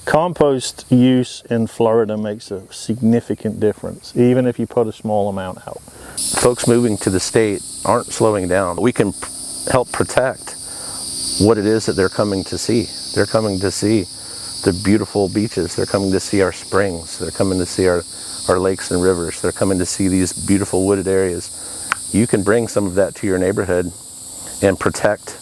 Compost use in Florida makes a significant difference, even if you put a small amount out. Folks moving to the state aren't slowing down. We can help protect what it is that they're coming to see. They're coming to see the beautiful beaches. They're coming to see our springs. They're coming to see our lakes and rivers. They're coming to see these beautiful wooded areas. You can bring some of that to your neighborhood and protect,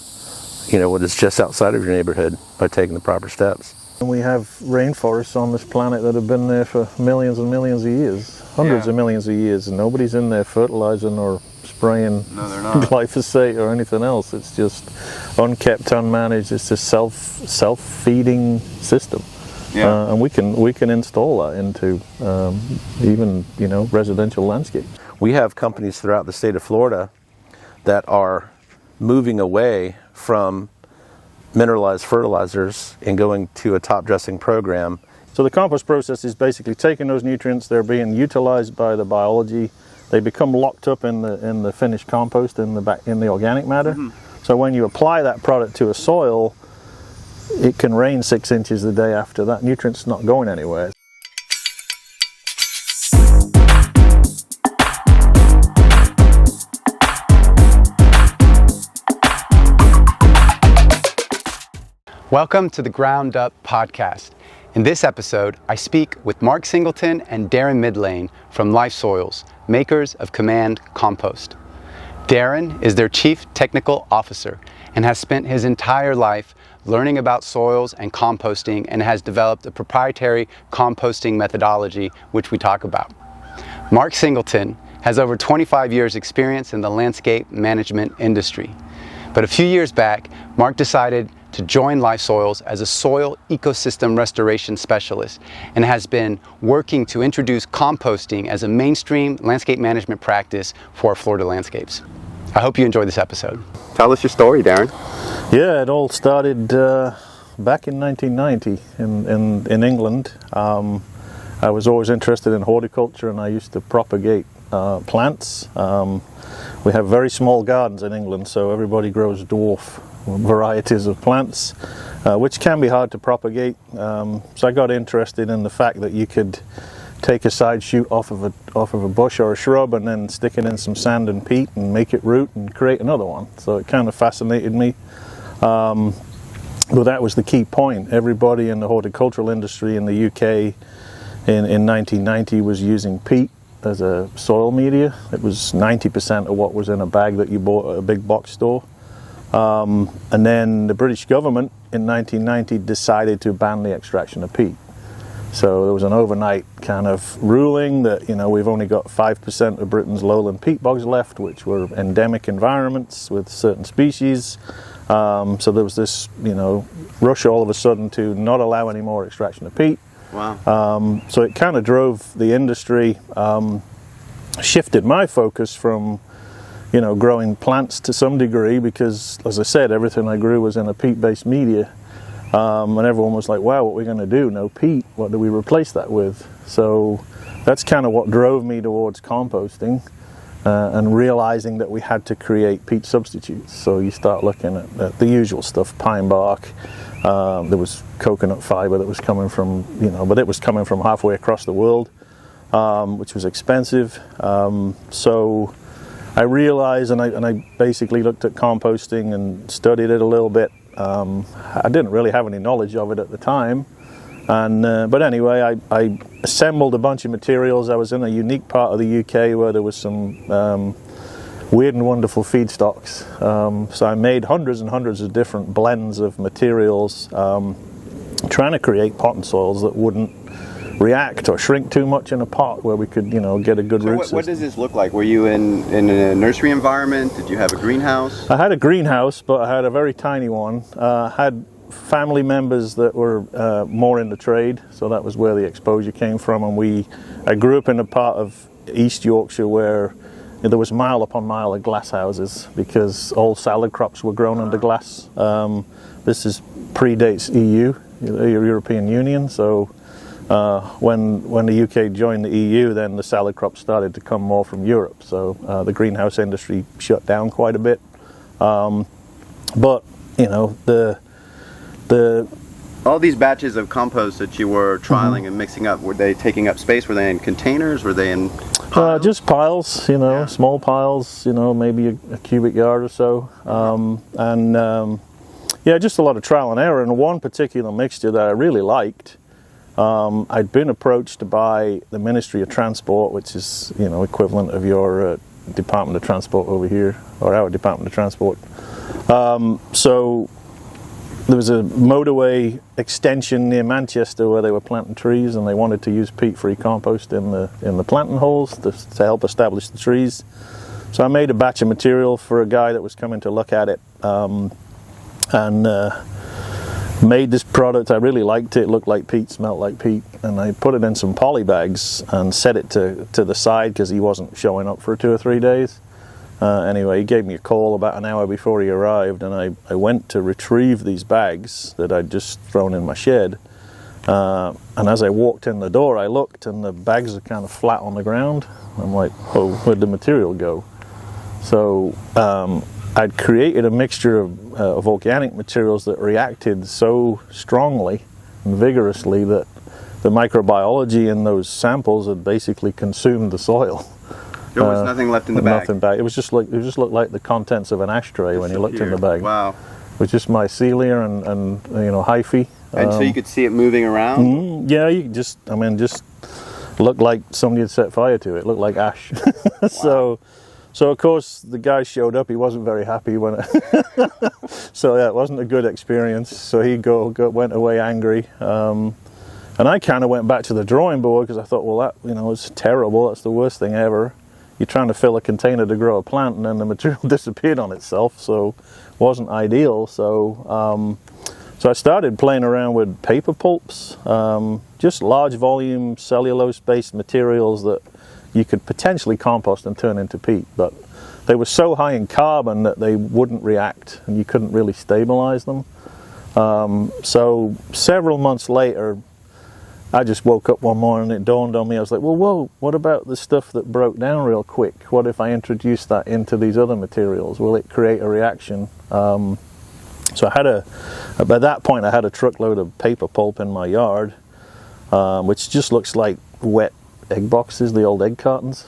what is just outside of your neighborhood by taking the proper steps. And we have rainforests on this planet that have been there for millions and millions of years, hundreds of millions of years, and nobody's in there fertilizing or spraying glyphosate or anything else. It's just unkept, unmanaged. It's a self-feeding system. Yeah. And we can install that into even residential landscape. We have companies throughout the state of Florida that are moving away from mineralized fertilizers and going to a top dressing program. So the compost process is basically taking those nutrients, they're being utilized by the biology, they become locked up in the finished compost in the organic matter. Mm-hmm. So when you apply that product to a soil, it can rain 6 inches the day after that. Nutrients not going anywhere. Welcome to the Ground Up podcast. In this episode, I speak with Mark Singleton and Darren Midlane from LifeSoils, makers of Command Compost. Darren is their Chief Technical Officer and has spent his entire life learning about soils and composting and has developed a proprietary composting methodology, which we talk about. Mark Singleton has over 25 years experience in the landscape management industry. But a few years back, Mark decided to join LifeSoils as a soil ecosystem restoration specialist and has been working to introduce composting as a mainstream landscape management practice for Florida landscapes. I hope you enjoy this episode. Tell us your story, Darren. Yeah, it all started back in 1990 in England. I was always interested in horticulture and I used to propagate plants. We have very small gardens in England, so everybody grows dwarf varieties of plants, which can be hard to propagate. So I got interested in the fact that you could take a side shoot off of a bush or a shrub and then stick it in some sand and peat and make it root and create another one. So it kind of fascinated me. But that was the key point. Everybody in the horticultural industry in the UK in 1990 was using peat as a soil media. It was 90% of what was in a bag that you bought at a big box store. And then the British government in 1990 decided to ban the extraction of peat. So there was an overnight kind of ruling that, we've only got 5% of Britain's lowland peat bogs left, which were endemic environments with certain species. So there was this, rush all of a sudden to not allow any more extraction of peat. Wow. So it kind of drove the industry, shifted my focus from growing plants to some degree because, as I said, everything I grew was in a peat-based media. And everyone was like, wow, what are we going to do? No peat. What do we replace that with? So that's kind of what drove me towards composting and realizing that we had to create peat substitutes. So you start looking at the usual stuff, pine bark. There was coconut fiber that was coming from, but it was coming from halfway across the world, which was expensive. So I realized, and I basically looked at composting and studied it a little bit. I didn't really have any knowledge of it at the time, but anyway, I assembled a bunch of materials. I was in a unique part of the UK where there was some weird and wonderful feedstocks. So I made hundreds and hundreds of different blends of materials, trying to create potting soils that wouldn't react or shrink too much in a pot, where we could get a good root system. What does this look like? Were you in a nursery environment? Did you have a greenhouse? I had a greenhouse, but I had a very tiny one. I had family members that were more in the trade, so that was where the exposure came from. And I grew up in a part of East Yorkshire where there was mile upon mile of glass houses because all salad crops were grown under glass. This predates EU, the European Union, so when the UK joined the EU, then the salad crops started to come more from Europe. So the greenhouse industry shut down quite a bit. But the all these batches of compost that you were trialing and mixing up, were they taking up space? Were they in containers? Were they in piles? Just piles, small piles, maybe a cubic yard or so. Just a lot of trial and error. And one particular mixture that I really liked, I'd been approached by the Ministry of Transport, which is, equivalent of your Department of Transport over here, or our Department of Transport. So there was a motorway extension near Manchester where they were planting trees, and they wanted to use peat-free compost in the planting holes to help establish the trees. So I made a batch of material for a guy that was coming to look at it, and made this product. I really liked it. It looked like peat, smelled like peat, and I put it in some poly bags and set it to the side because he wasn't showing up for 2 or 3 days. Anyway, he gave me a call about an hour before he arrived, and I went to retrieve these bags that I'd just thrown in my shed. And as I walked in the door, I looked, and the bags are kind of flat on the ground. I'm like, oh, where'd the material go? So I'd created a mixture of organic materials that reacted so strongly and vigorously that the microbiology in those samples had basically consumed the soil. There was nothing left in the bag. Nothing back. It just looked like the contents of an ashtray when you looked in the bag. Wow. It was just mycelia and hyphae. And so you could see it moving around? Yeah, you just looked like somebody had set fire to it. It looked like ash. Wow. So of course the guy showed up. He wasn't very happy when so yeah, it wasn't a good experience. So he went away angry. And I kind of went back to the drawing board because I thought, well, that it's terrible. That's the worst thing ever. You're trying to fill a container to grow a plant, and then the material disappeared on itself, so it wasn't ideal. So I started playing around with paper pulps, just large volume cellulose-based materials that you could potentially compost and turn into peat, but they were so high in carbon that they wouldn't react, and you couldn't really stabilize them. So several months later, I just woke up one morning and it dawned on me. I was like, well, whoa, what about the stuff that broke down real quick? What if I introduce that into these other materials? Will it create a reaction? So by that point, I had a truckload of paper pulp in my yard, which just looks like wet egg boxes, the old egg cartons.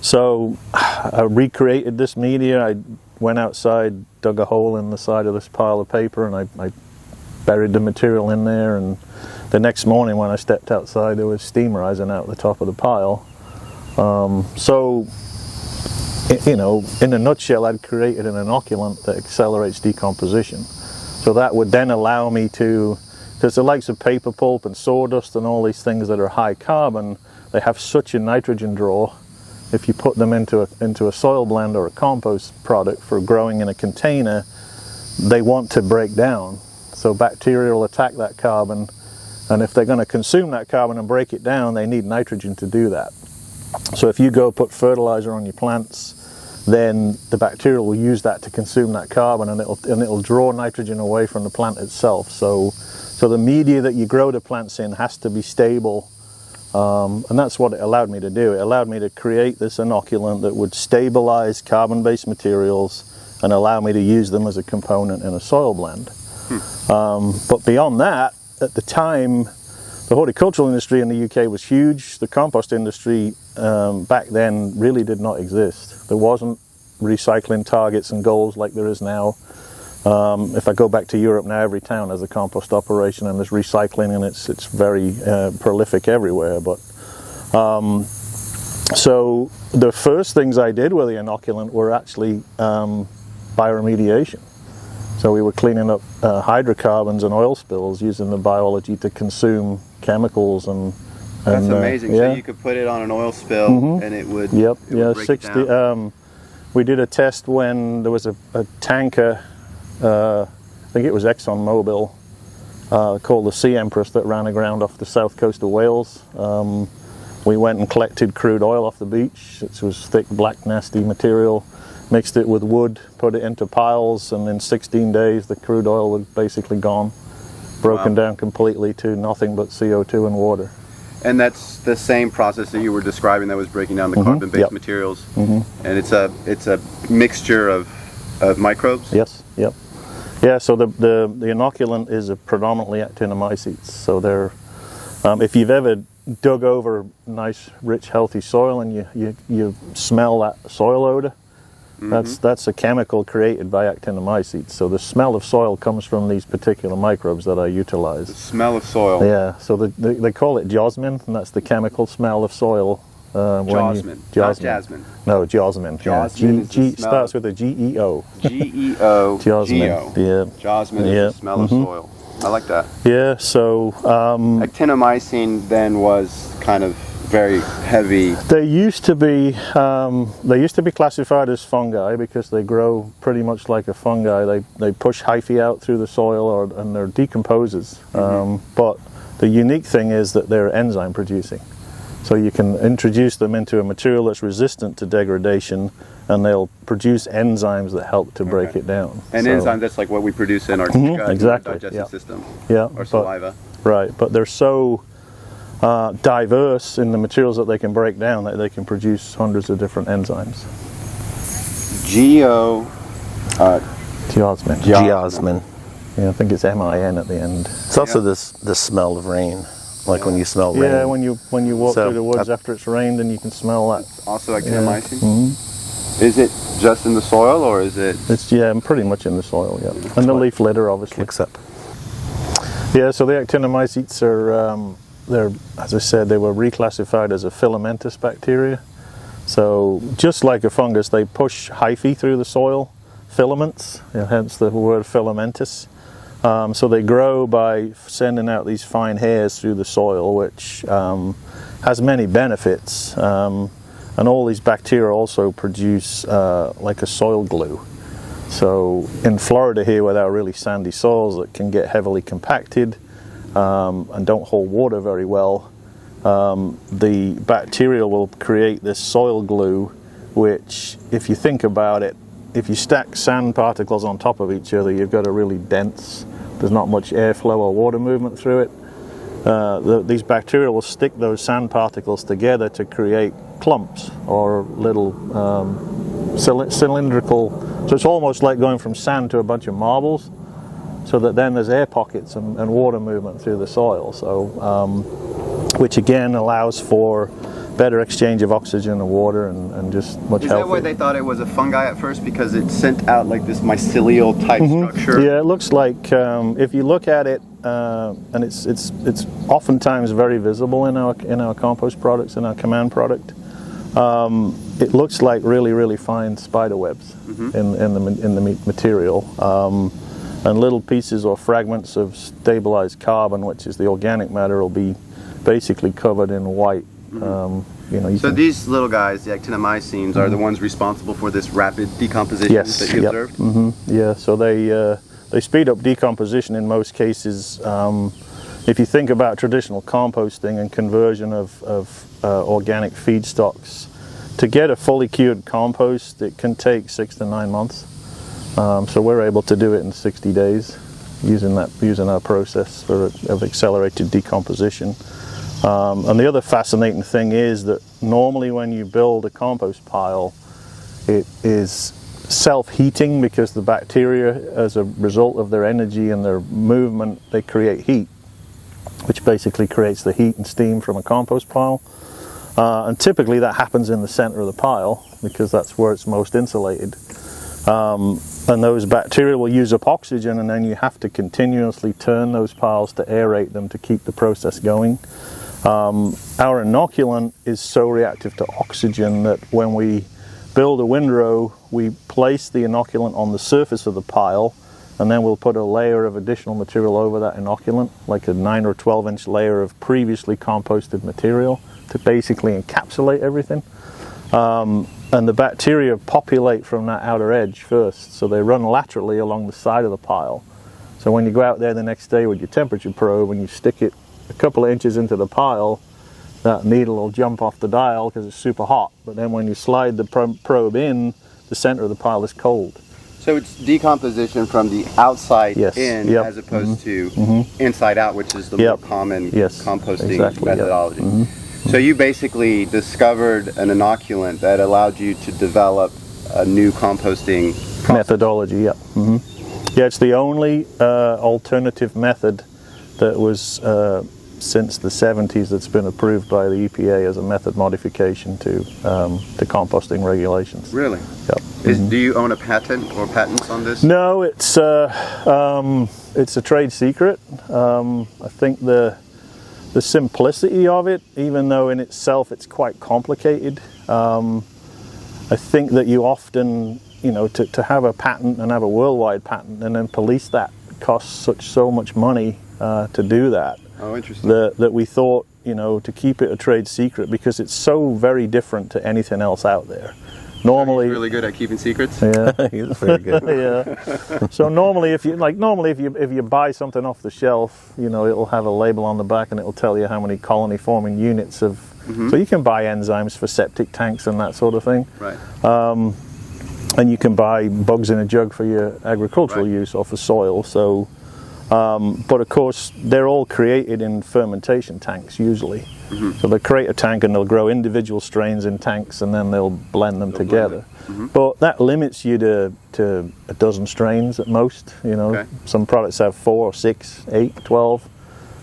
So I recreated this media. I went outside, dug a hole in the side of this pile of paper, and I buried the material in there, and the next morning when I stepped outside there was steam rising out the top of the pile. In a nutshell, I'd created an inoculant that accelerates decomposition. So that would then allow me to, because the likes of paper pulp and sawdust and all these things that are high carbon, they have such a nitrogen draw. If you put them into a soil blend or a compost product for growing in a container, they want to break down. So bacteria will attack that carbon, and if they're going to consume that carbon and break it down, they need nitrogen to do that. So if you go put fertilizer on your plants, then the bacteria will use that to consume that carbon, and it'll draw nitrogen away from the plant itself. So the media that you grow the plants in has to be stable, and that's what it allowed me to do. It allowed me to create this inoculant that would stabilize carbon-based materials and allow me to use them as a component in a soil blend. But beyond that, at the time, the horticultural industry in the UK was huge. The compost industry back then really did not exist. There wasn't recycling targets and goals like there is now. If I go back to Europe now, every town has a compost operation, and there's recycling, and it's very prolific everywhere. But so the first things I did with the inoculant were actually bioremediation. So we were cleaning up hydrocarbons and oil spills using the biology to consume chemicals and that's amazing. Yeah. So you could put it on an oil spill and it would. Yep. It would break 60. it down. We did a test when there was a tanker. I think it was ExxonMobil called the Sea Empress that ran aground off the south coast of Wales. We went and collected crude oil off the beach. It was thick, black, nasty material. Mixed it with wood, put it into piles, and in 16 days the crude oil was basically gone, broken down completely to nothing but CO2 and water. And that's the same process that you were describing that was breaking down the carbon-based materials. And it's a mixture of microbes? Yes, yep. Yeah, so the inoculant is a predominantly actinomycetes. So they're, if you've ever dug over nice, rich, healthy soil and you smell that soil odor, that's a chemical created by actinomycetes. So the smell of soil comes from these particular microbes that I utilize. The smell of soil. Yeah, so they call it geosmin, and that's the chemical smell of soil. Geosmin, not jasmine. No, geosmin. Geosmin starts with a G-E-O. G-E-O. Geosmin. Yeah. Geosmin is the smell of soil. I like that. Yeah, so... actinomycin then was kind of very heavy. They used to be classified as fungi because they grow pretty much like a fungi. They push hyphae out through the soil and they're decomposers. But the unique thing is that they're enzyme producing. So you can introduce them into a material that's resistant to degradation, and they'll produce enzymes that help to break it down. And enzymes, that's like what we produce in our gut, exactly. our digestive system, or saliva. Right, but they're so diverse in the materials that they can break down that they can produce hundreds of different enzymes. Geosmin. Geosmin. Yeah, I think it's M-I-N at the end. It's also the smell of rain, like when you smell rain. Yeah, when you walk through the woods after it's rained, and you can smell that. It's also actinomycin. Is it just in the soil, or is it? It's pretty much in the soil. Yeah, and the leaf litter, obviously. Kicks up. Yeah, so the actinomycetes are, they're, as I said, they were reclassified as a filamentous bacteria. So just like a fungus, they push hyphae through the soil, filaments, hence the word filamentous. So they grow by sending out these fine hairs through the soil, which has many benefits. And all these bacteria also produce like a soil glue. So in Florida here, with our really sandy soils that can get heavily compacted and don't hold water very well, the bacteria will create this soil glue, which, if you think about it, if you stack sand particles on top of each other, you've got a really dense, there's not much airflow or water movement through it. These bacteria will stick those sand particles together to create clumps or little cylindrical, so it's almost like going from sand to a bunch of marbles, so that then there's air pockets and water movement through the soil, so which again allows for better exchange of oxygen and water and just much healthier. Is that why they thought it was a fungi at first, because it sent out like this mycelial type structure? Yeah, it looks like, if you look at it, and it's oftentimes very visible in our compost products, in our command product. It looks like really fine spider webs in the material, and little pieces or fragments of stabilized carbon, which is the organic matter, will be basically covered in white. So these little guys, the actinomycins, are the ones responsible for this rapid decomposition that you observed? Yeah, so they speed up decomposition in most cases. If you think about traditional composting and conversion of organic feedstocks, to get a fully cured compost, it can take 6 to 9 months. So we're able to do it in 60 days using our process of accelerated decomposition. And the other fascinating thing is that normally when you build a compost pile, it is self-heating, because the bacteria, as a result of their energy and their movement, they create heat, which basically creates the heat and steam from a compost pile. And typically that happens in the center of the pile, because that's where it's most insulated. And those bacteria will use up oxygen, and then you have to continuously turn those piles to aerate them to keep the process going. Our inoculant is so reactive to oxygen that when we build a windrow, we place the inoculant on the surface of the pile, and then we'll put a layer of additional material over that inoculant, like a 9 or 12-inch layer of previously composted material, to basically encapsulate everything. And the bacteria populate from that outer edge first, so they run laterally along the side of the pile. So when you go out there the next day with your temperature probe and you stick it a couple of inches into the pile, that needle will jump off the dial because it's super hot. But then when you slide the probe in, the center of the pile is cold. So it's decomposition from the outside in, as opposed to inside out, which is the more common composting methodology. So you basically discovered an inoculant that allowed you to develop a new composting process. Methodology. Yeah, it's the only alternative method that was since the 70s that's been approved by the EPA as a method modification to composting regulations. Really? Yep. Do you own a patent or patents on this? No, it's a trade secret. I think the simplicity of it, even though in itself it's quite complicated, I think that you often, to have a patent and have a worldwide patent and then police that costs so much money to do that. Oh, interesting. That we thought, to keep it a trade secret because it's so very different to anything else out there. Normally, he's really good at keeping secrets. Yeah, He's very good. yeah. So normally, if you buy something off the shelf, it'll have a label on the back and it'll tell you how many colony forming units of. So you can buy enzymes for septic tanks and that sort of thing. Right. And you can buy bugs in a jug for your agricultural use or for soil. So, but of course, they're all created in fermentation tanks usually. So they create a tank and they'll grow individual strains in tanks and then they'll blend them together. But that limits you to a dozen strains at most. Some products have 4, 6, 8, 12.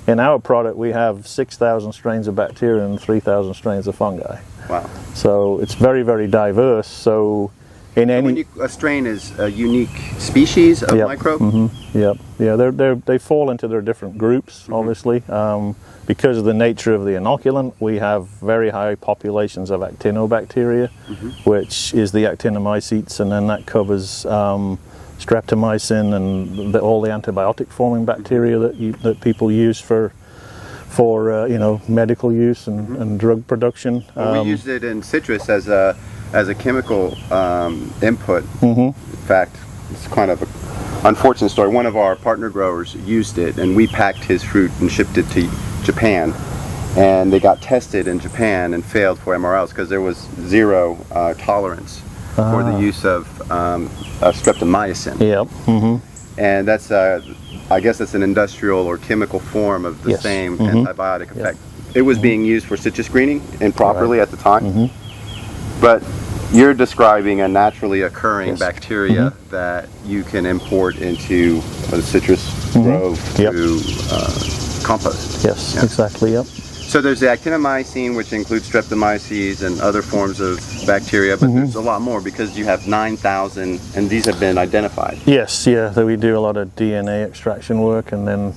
In our product, we have 6,000 strains of bacteria and 3,000 strains of fungi. Wow. So it's very, very diverse. So a strain is a unique species of microbe? Yeah, they fall into their different groups, obviously. Because of the nature of the inoculant, we have very high populations of actinobacteria, which is the actinomycetes, and then that covers streptomycin and all the antibiotic-forming bacteria that people use for medical use and drug production. Well, we used it in citrus as a chemical input. In fact, it's kind of an unfortunate story. One of our partner growers used it, and we packed his fruit and shipped it to Japan, and they got tested in Japan and failed for MRLs because there was zero tolerance for the use of streptomycin. Yep. And that's I guess that's an industrial or chemical form of the same antibiotic effect. It was being used for citrus greening improperly at the time. But you're describing a naturally occurring bacteria that you can import into a citrus grove through compost. Yes, exactly, yep. So there's the actinomycin, which includes streptomyces and other forms of bacteria, but there's a lot more because you have 9,000, and these have been identified. Yes, yeah, so we do a lot of DNA extraction work, and then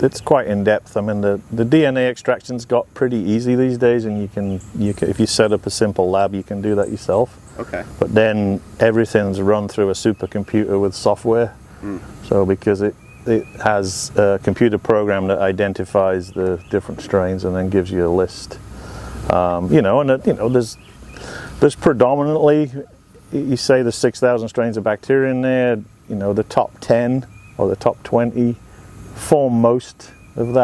it's quite in depth. I mean, the DNA extraction's got pretty easy these days, and you can if you set up a simple lab, you can do that yourself. Okay. But then everything's run through a supercomputer with software. So because it has a computer program that identifies the different strains and then gives you a list. There's predominantly, you say there's 6,000 strains of bacteria in there. The top 10 or the top 20 form most of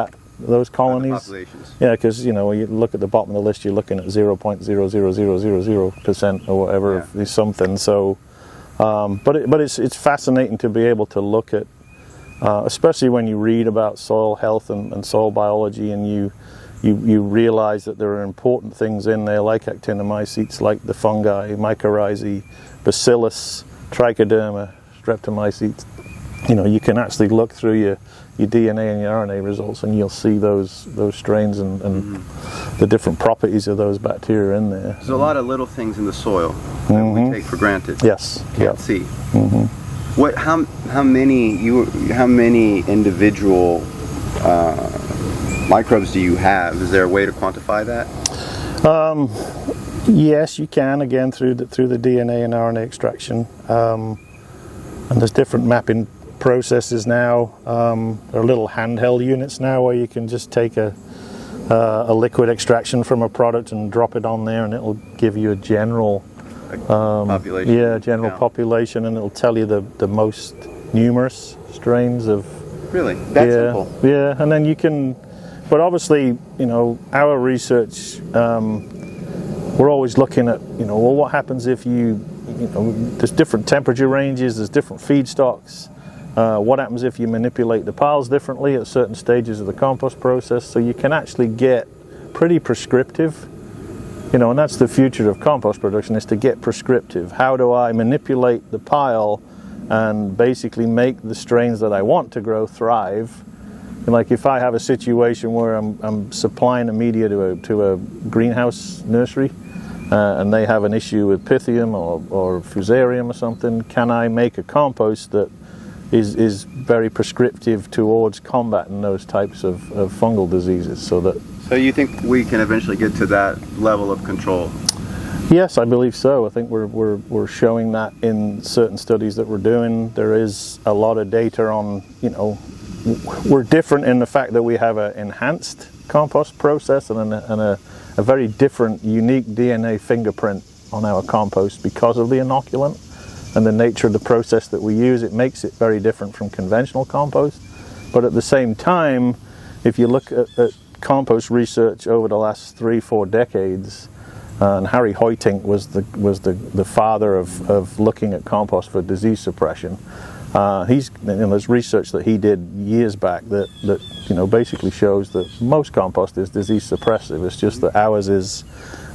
those colonies. Populations. Yeah, because when you look at the bottom of the list, you're looking at 0.00000% or whatever of something. So, but it's fascinating to be able to look at. Especially when you read about soil health and soil biology, and you realize that there are important things in there like actinomycetes, like the fungi, mycorrhizae, bacillus, trichoderma, streptomycetes. You can actually look through your DNA and your RNA results, and you'll see those strains and the different properties of those bacteria in there. There's a lot of little things in the soil that we take for granted. Yes. Can't see. How many individual microbes do you have? Is there a way to quantify that? Yes, you can, again through the DNA and RNA extraction. And there's different mapping processes now. There are little handheld units now where you can just take a liquid extraction from a product and drop it on there, and it'll give you a general population. General population, and it'll tell you the most numerous strains of. Really? That's simple. Yeah, and then you can, but obviously, our research, we're always looking at, what happens if there's different temperature ranges, there's different feedstocks. What happens if you manipulate the piles differently at certain stages of the compost process? So you can actually get pretty prescriptive. And that's the future of compost production, is to get prescriptive. How do I manipulate the pile and basically make the strains that I want to grow thrive. And like if I have a situation where I'm supplying a media to a greenhouse nursery, and they have an issue with Pythium or Fusarium or something, can I make a compost that is very prescriptive towards combating those types of fungal diseases? So you think we can eventually get to that level of control? Yes, I believe so. I think we're showing that in certain studies that we're doing. There is a lot of data on, we're different in the fact that we have an enhanced compost process and a very different, unique DNA fingerprint on our compost because of the inoculant and the nature of the process that we use. It makes it very different from conventional compost. But at the same time, if you look at compost research over the last 3-4 decades, and Harry Hoytink was the father of looking at compost for disease suppression. There's research that he did years back that basically shows that most compost is disease suppressive. It's just that ours is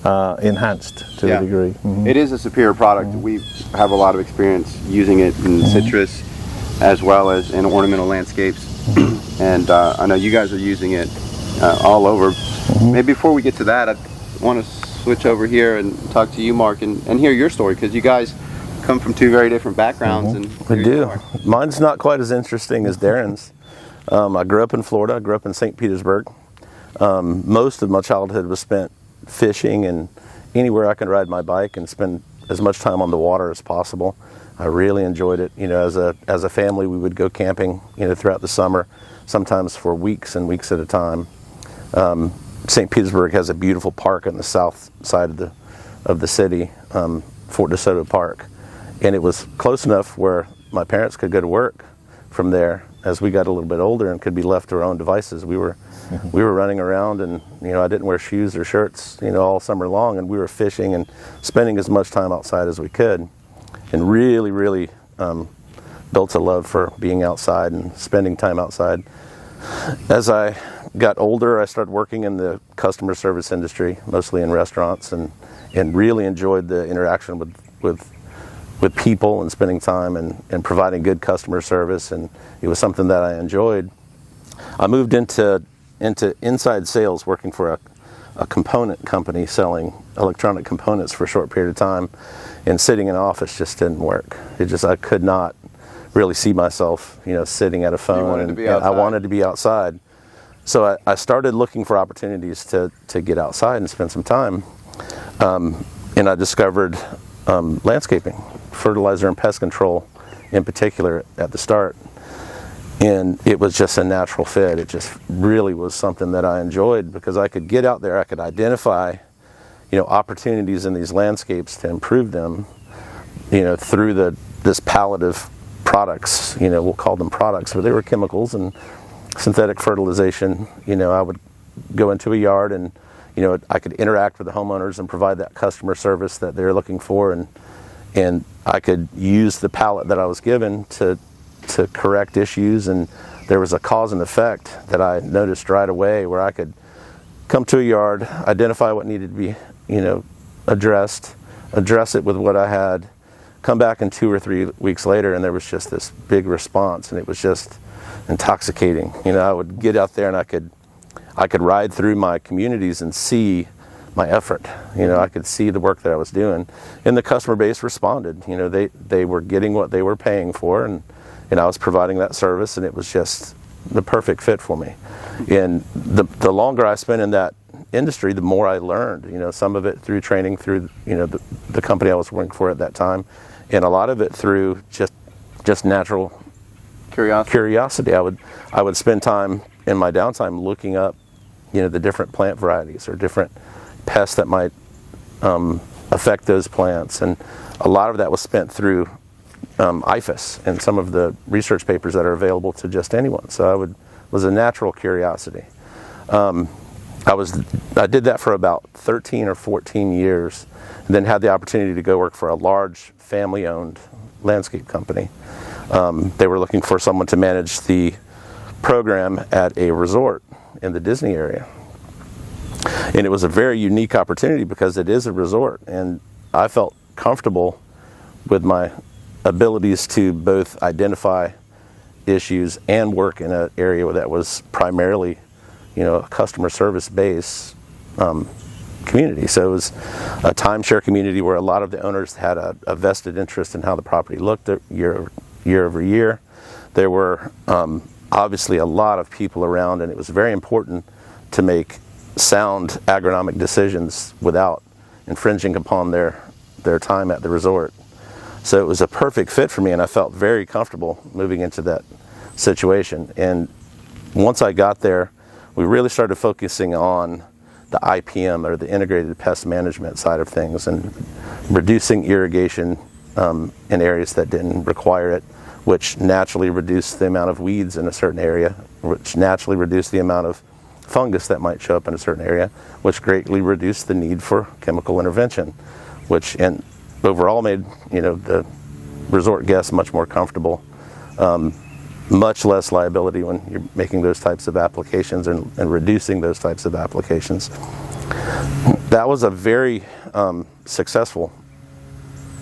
enhanced to a degree. Mm-hmm. It is a superior product. Mm-hmm. We have a lot of experience using it in citrus as well as in ornamental landscapes, and I know you guys are using it all over. Mm-hmm. Maybe before we get to that, I want to switch over here and talk to you, Mark, and hear your story, because you guys come from two very different backgrounds. Mm-hmm. We do. Mine's not quite as interesting as Darren's. I grew up in Florida. I grew up in St. Petersburg. Most of my childhood was spent fishing and anywhere I could ride my bike and spend as much time on the water as possible. I really enjoyed it. As a family, we would go camping, throughout the summer, sometimes for weeks and weeks at a time. St. Petersburg has a beautiful park on the south side of the city, Fort DeSoto Park, and it was close enough where my parents could go to work from there. As we got a little bit older and could be left to our own devices, we were running around, and I didn't wear shoes or shirts all summer long, and we were fishing and spending as much time outside as we could, and really built a love for being outside and spending time outside. As I got older, I started working in the customer service industry, mostly in restaurants, and really enjoyed the interaction with people and spending time and providing good customer service, and it was something that I enjoyed. I moved into inside sales, working for a component company selling electronic components for a short period of time, and sitting in an office just didn't work. I could not really see myself, sitting at a phone, and I wanted to be outside. So I started looking for opportunities to get outside and spend some time, and I discovered landscaping, fertilizer and pest control in particular at the start, and it was just a natural fit. It just really was something that I enjoyed, because I could get out there, I could identify opportunities in these landscapes to improve them, through this palette of products. We'll call them products, but they were chemicals and synthetic fertilization. I would go into a yard and I could interact with the homeowners and provide that customer service that they're looking for, and I could use the palette that I was given to correct issues. And there was a cause and effect that I noticed right away, where I could come to a yard, identify what needed to be address it with what I had, come back in 2 or 3 weeks later, and there was just this big response, and it was just intoxicating. I would get out there and I could ride through my communities and see my effort. I could see the work that I was doing, and the customer base responded. They were getting what they were paying for, and I was providing that service, and it was just the perfect fit for me. And the longer I spent in that industry, the more I learned. Some of it through training through the company I was working for at that time, and a lot of it through just natural curiosity. I would spend time in my downtime looking up the different plant varieties or different pests that might affect those plants, and a lot of that was spent through IFAS and some of the research papers that are available to just anyone. So was a natural curiosity. I did that for about 13 or 14 years, and then had the opportunity to go work for a large family-owned landscape company. They were looking for someone to manage the program at a resort in the Disney area. And it was a very unique opportunity because it is a resort, and I felt comfortable with my abilities to both identify issues and work in an area that was primarily, a customer service base community. So it was a timeshare community where a lot of the owners had a vested interest in how the property looked year over year. There were obviously a lot of people around, and it was very important to make sound agronomic decisions without infringing upon their time at the resort. So it was a perfect fit for me, and I felt very comfortable moving into that situation. And once I got there, we really started focusing on the IPM, or the integrated pest management side of things, and reducing irrigation in areas that didn't require it, which naturally reduced the amount of weeds in a certain area, which naturally reduced the amount of fungus that might show up in a certain area, which greatly reduced the need for chemical intervention, which overall made the resort guests much more comfortable, much less liability when you're making those types of applications and reducing those types of applications. That was a very successful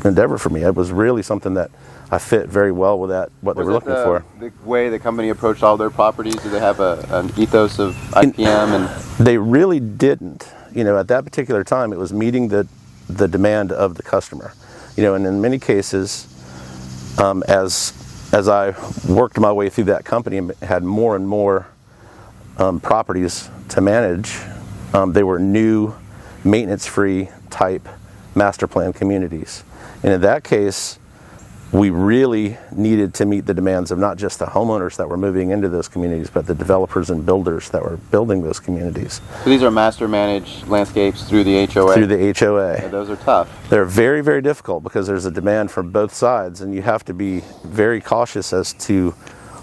endeavor for me. It was really something that I fit very well with what they were looking for. The way the company approached all their properties, do they have an ethos of IPM? They really didn't. At that particular time, it was meeting the demand of the customer. And in many cases, as I worked my way through that company and had more and more properties to manage, they were new, maintenance-free type master plan communities. And in that case, we really needed to meet the demands of not just the homeowners that were moving into those communities, but the developers and builders that were building those communities. So these are master managed landscapes through the HOA? Through the HOA. Yeah, those are tough. They're very, very difficult because there's a demand from both sides, and you have to be very cautious as to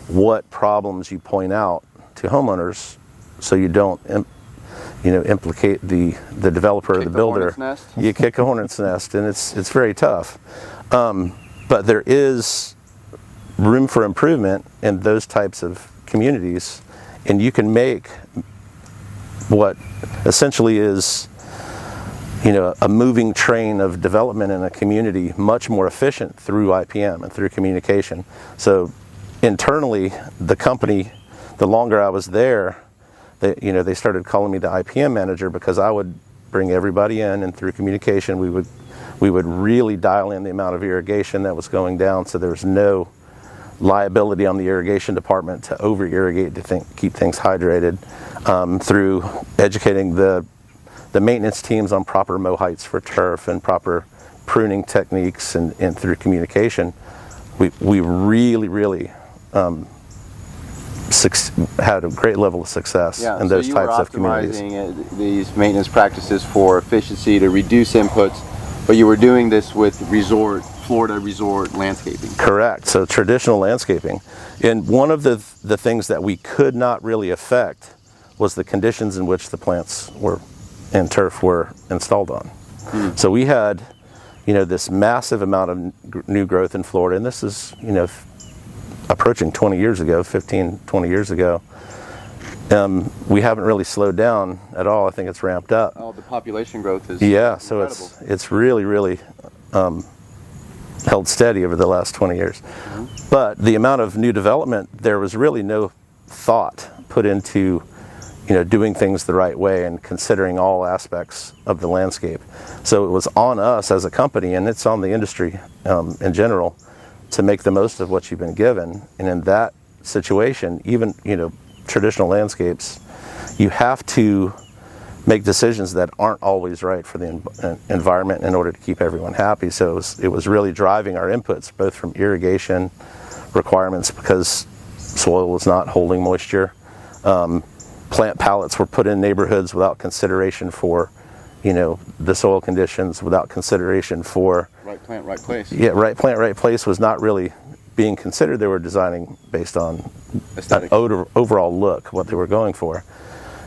what problems you point out to homeowners so you don't implicate the developer or the builder. You kick a hornet's nest, and it's very tough. But there is room for improvement in those types of communities, and you can make what essentially is a moving train of development in a community much more efficient through IPM and through communication. So internally, the company, the longer I was there, they started calling me the IPM manager because I would bring everybody in, and through communication we would really dial in the amount of irrigation that was going down, so there was no liability on the irrigation department to over irrigate to keep things hydrated, through educating the maintenance teams on proper mow heights for turf and proper pruning techniques, and through communication we really had a great level of success in those types of communities. So you were optimizing these maintenance practices for efficiency to reduce inputs, but you were doing this with Florida resort landscaping. Correct. So traditional landscaping. And one of the things that we could not really affect was the conditions in which the plants and turf were installed on. So we had, this massive amount of new growth in Florida, and this is, approaching 20 years ago, 15, 20 years ago. We haven't really slowed down at all. I think it's ramped up. Oh, the population growth is so incredible. it's really held steady over the last 20 years. Mm-hmm. But the amount of new development, there was really no thought put into doing things the right way and considering all aspects of the landscape. So it was on us as a company, and it's on the industry in general, to make the most of what you've been given. And in that situation, even traditional landscapes, you have to make decisions that aren't always right for the environment in order to keep everyone happy. So it was really driving our inputs, both from irrigation requirements, because soil was not holding moisture. Plant pallets were put in neighborhoods without consideration for the soil conditions, without consideration for right plant, right place. Yeah, right plant, right place was not really being considered. They were designing based on an overall look, what they were going for.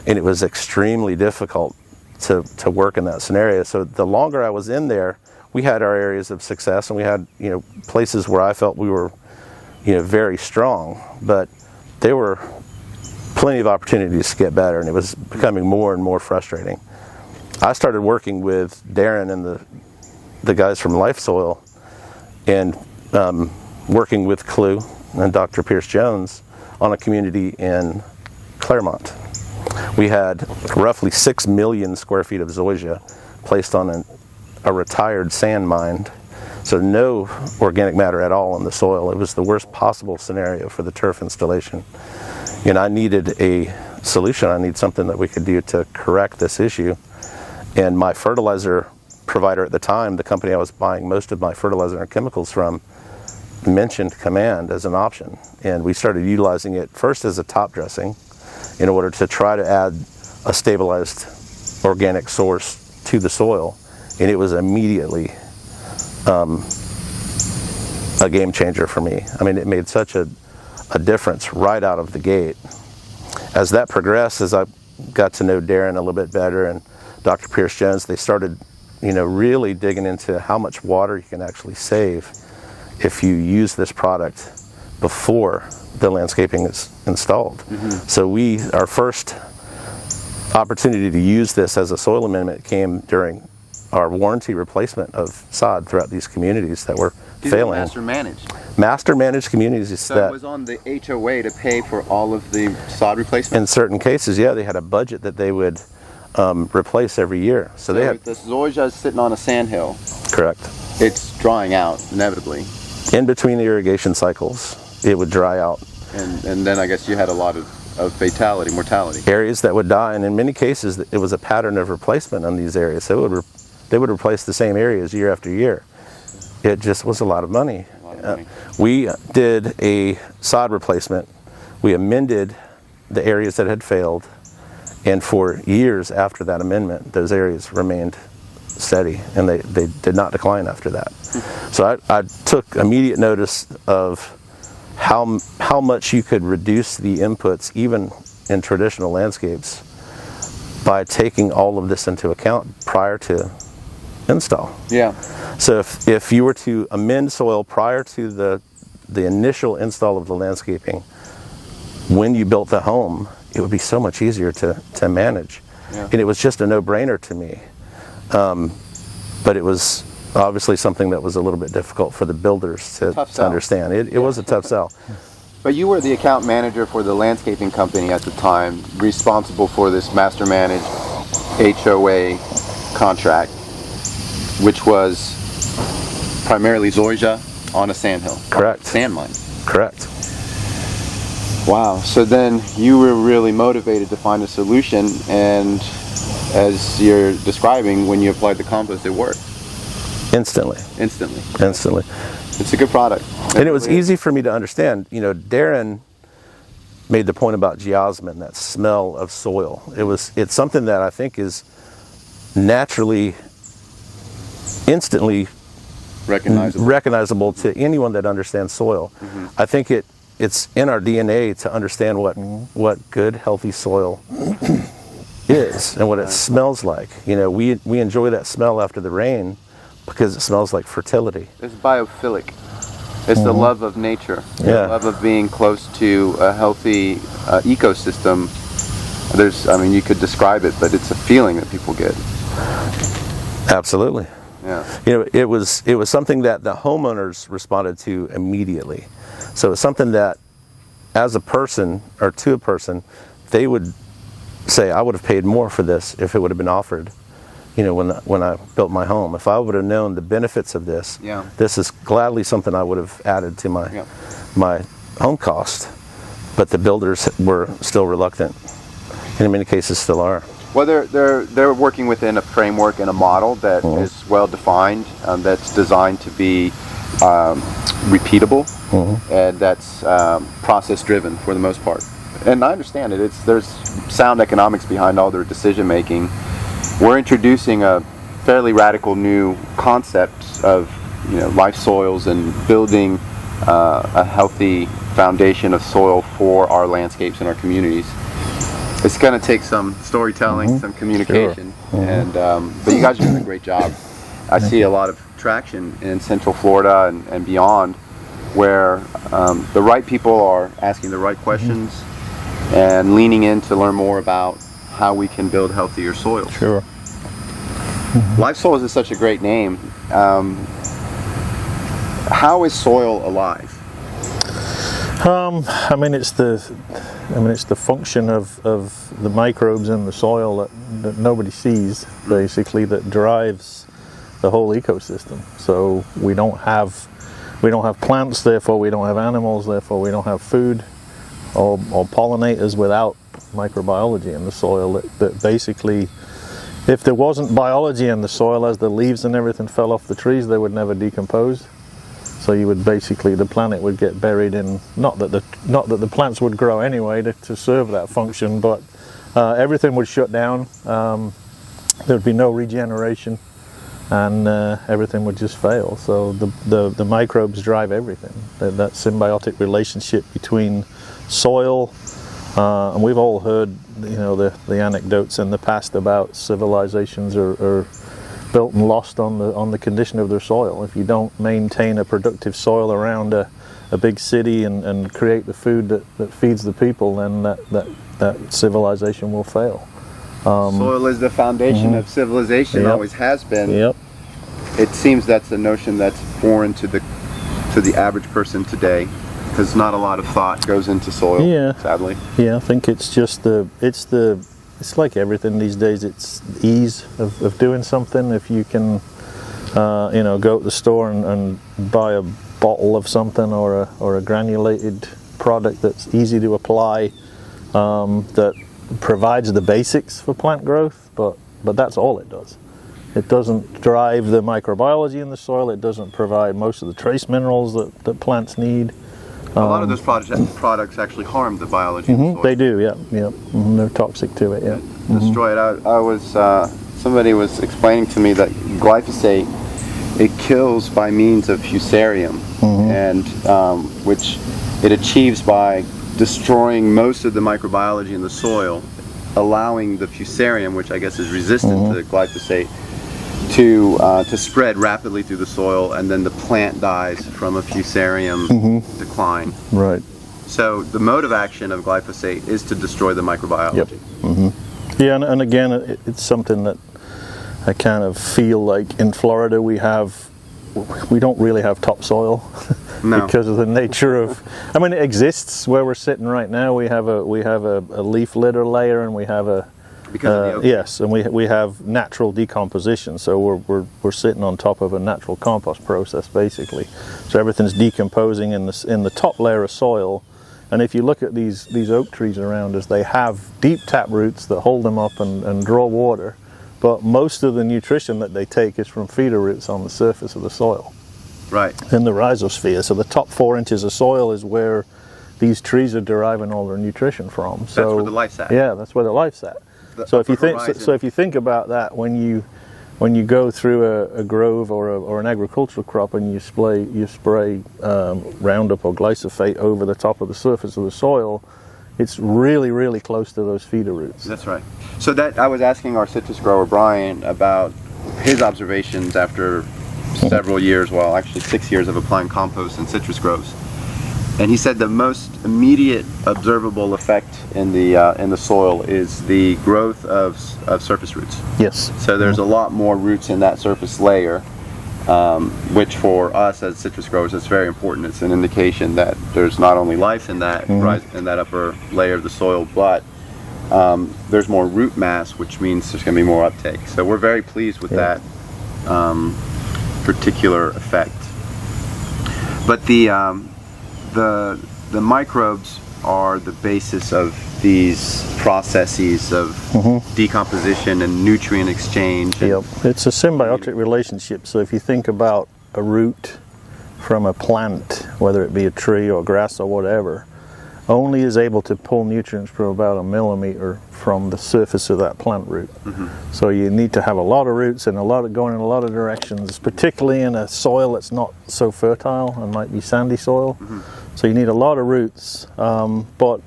And it was extremely difficult to work in that scenario. So the longer I was in there, we had our areas of success, and we had places where I felt we were very strong, but there were plenty of opportunities to get better, and it was becoming more and more frustrating. I started working with Darren and the guys from LifeSoil, and working with Clue and Dr. Pierce Jones on a community in Claremont. We had roughly 6 million square feet of zoysia placed on a retired sand mine, so no organic matter at all in the soil. It was the worst possible scenario for the turf installation. And I needed a solution. I need something that we could do to correct this issue. And my fertilizer provider at the time, the company I was buying most of my fertilizer and chemicals from, mentioned Command as an option. And we started utilizing it first as a top dressing in order to try to add a stabilized organic source to the soil. And it was immediately a game changer for me. I mean, it made such a difference right out of the gate. As that progressed, as I got to know Darren a little bit better and Dr. Pierce Jones, they started, really digging into how much water you can actually save if you use this product before the landscaping is installed. So our first opportunity to use this as a soil amendment came during our warranty replacement of sod throughout these communities that were failing. Master managed communities. So it was on the HOA to pay for all of the sod replacement? In certain cases, yeah, they had a budget that they would replace every year. So they had the zoysia is sitting on a sand hill. Correct. It's drying out inevitably. In between the irrigation cycles, it would dry out. And then I guess you had a lot of mortality. Areas that would die, and in many cases it was a pattern of replacement on these areas. So they would replace the same areas year after year. It just was a lot of money. We did a sod replacement. We amended the areas that had failed, and for years after that amendment, those areas remained steady, and they did not decline after that. So I took immediate notice of how much you could reduce the inputs, even in traditional landscapes, by taking all of this into account prior to install. Yeah. So if you were to amend soil prior to the initial install of the landscaping, when you built the home, it would be so much easier to manage. Yeah. And it was just a no-brainer to me. But it was obviously something that was a little bit difficult for the builders to understand. It was a tough sell. But you were the account manager for the landscaping company at the time, responsible for this master managed HOA contract, which was primarily zoysia on a sandhill. Correct. Sand mine. Correct. Wow. So then you were really motivated to find a solution, and as you're describing, when you applied the compost, it worked. Instantly. It's a good product. And it was easy for me to understand. Darren made the point about geosmin, that smell of soil. It's something that I think is naturally, instantly recognizable to anyone that understands soil. I think it's in our DNA to understand what good, healthy soil is and what it smells like. We enjoy that smell after the rain because it smells like fertility. It's biophilic. It's the love of nature. Yeah. The love of being close to a healthy ecosystem. You could describe it, but it's a feeling that people get. Absolutely. Yeah. It was something that the homeowners responded to immediately. So it's something that, as a person or to a person, they would say, I would have paid more for this if it would have been offered. When I built my home, if I would have known the benefits of this, this is gladly something I would have added to my home cost. But the builders were still reluctant, and in many cases still are. Well, they're working within a framework and a model that is well defined, that's designed to be repeatable, and that's process driven for the most part. And I understand it. There's sound economics behind all their decision making. We're introducing a fairly radical new concept of LifeSoils and building a healthy foundation of soil for our landscapes and our communities. It's going to take some storytelling, some communication, and but you guys are doing a great job. I see a lot of traction in Central Florida and beyond, where the right people are asking the right questions and leaning in to learn more about how we can build healthier soils. Sure. LifeSoils is such a great name. How is soil alive? I mean, it's the function of the microbes in the soil that nobody sees, basically, that drives the whole ecosystem. So we don't have plants, therefore we don't have animals, therefore we don't have food or pollinators without microbiology in the soil. That basically, if there wasn't biology in the soil, as the leaves and everything fell off the trees, they would never decompose. So you would basically, the planet would get buried in, not that the plants would grow anyway to serve that function, but everything would shut down. There'd be no regeneration, and everything would just fail. So the microbes drive everything. That symbiotic relationship between soil, and we've all heard, the anecdotes in the past about civilizations are built and lost on the condition of their soil. If you don't maintain a productive soil around a big city and create the food that feeds the people, then that civilization will fail. Soil is the foundation of civilization, always has been. Yep. It seems that's a notion that's foreign to the average person today, because not a lot of thought goes into soil, sadly. Yeah, I think it's just it's like everything these days. It's ease of doing something. If you can, go to the store and buy a bottle of something or a granulated product that's easy to apply, that provides the basics for plant growth, but that's all it does. It doesn't drive the microbiology in the soil. It doesn't provide most of the trace minerals that plants need. A lot of those products actually harm the biology of the soil. They do, yeah. They're toxic to it, yeah. Destroy it. I was somebody was explaining to me that glyphosate, it kills by means of fusarium, and which it achieves by destroying most of the microbiology in the soil, allowing the fusarium, which I guess is resistant to glyphosate, to spread rapidly through the soil, and then the plant dies from a fusarium decline. Right. So the mode of action of glyphosate is to destroy the microbiology. Yep. Yeah, and again, it's something that I kind of feel like in Florida we don't really have topsoil. No. Because of the nature of, it exists where we're sitting right now. We have a leaf litter layer, and we have yes, and we have natural decomposition. So we're sitting on top of a natural compost process, basically. So everything's decomposing in the top layer of soil. And if you look at these oak trees around us, they have deep tap roots that hold them up and draw water. But most of the nutrition that they take is from feeder roots on the surface of the soil. Right. In the rhizosphere. So the top 4 inches of soil is where these trees are deriving all their nutrition from. So that's where the life's at. Yeah, that's where the life's at. So if you think about that, when you go through a grove or an agricultural crop and you spray Roundup or glyphosate over the top of the surface of the soil, it's really, really close to those feeder roots. That's right. So that I was asking our citrus grower Brian about his observations after several years, actually 6 years of applying compost in citrus groves, and he said the most immediate observable effect in the soil is the growth of surface roots. Yes. So there's a lot more roots in that surface layer, which for us as citrus growers is very important. It's an indication that there's not only life in that in that upper layer of the soil, but there's more root mass, which means there's going to be more uptake. So we're very pleased with that particular effect. But the microbes are the basis of these processes of decomposition and nutrient exchange. Yep, it's a symbiotic relationship. So if you think about a root from a plant, whether it be a tree or grass or whatever, only is able to pull nutrients for about 1 millimeter from the surface of that plant root. So you need to have a lot of roots and going in a lot of directions, particularly in a soil that's not so fertile and might be sandy soil. So you need a lot of roots, but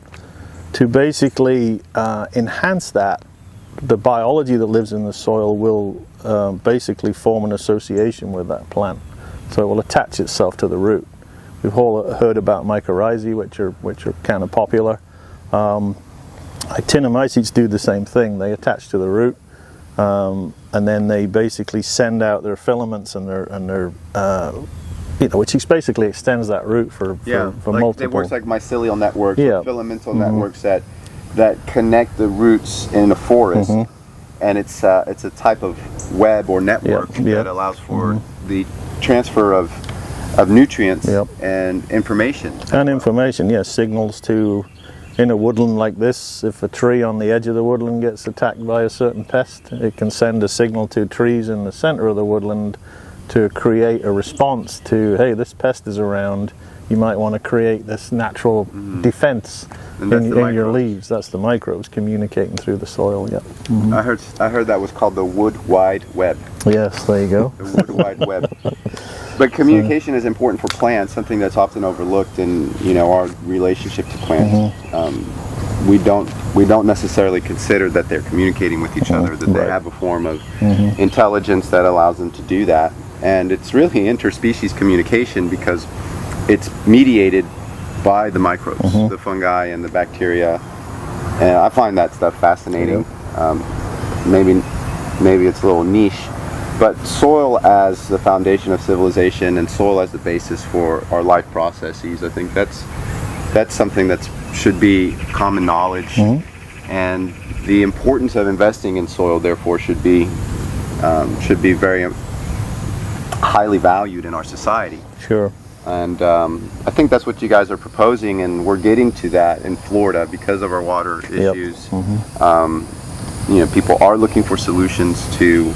to basically enhance that, the biology that lives in the soil will basically form an association with that plant. So it will attach itself to the root. We've all heard about mycorrhizae, which are kind of popular. Actinomycetes do the same thing. They attach to the root, and then they basically send out their filaments and their which basically extends that root for multiple. It works like mycelial networks, Yeah. filamental networks that connect the roots in a forest, and it's a type of web or network that allows for the transfer of nutrients and information. And information, yes, signals to, in a woodland like this, if a tree on the edge of the woodland gets attacked by a certain pest, it can send a signal to trees in the center of the woodland to create a response to, hey, this pest is around, you might want to create this natural defense in your leaves. That's the microbes communicating through the soil. I heard that was called the wood wide web. Yes, there you go. The wood wide web. But communication is important for plants, something that's often overlooked in our relationship to plants. We don't necessarily consider that they're communicating with each other, that they have a form of intelligence that allows them to do that. And it's really interspecies communication because it's mediated by the microbes, the fungi and the bacteria. And I find that stuff fascinating. Maybe it's a little niche, but soil as the foundation of civilization and soil as the basis for our life processes, I think that's something that should be common knowledge. And the importance of investing in soil, therefore, should be very highly valued in our society. Sure. And I think that's what you guys are proposing, and we're getting to that in Florida because of our water issues. People are looking for solutions to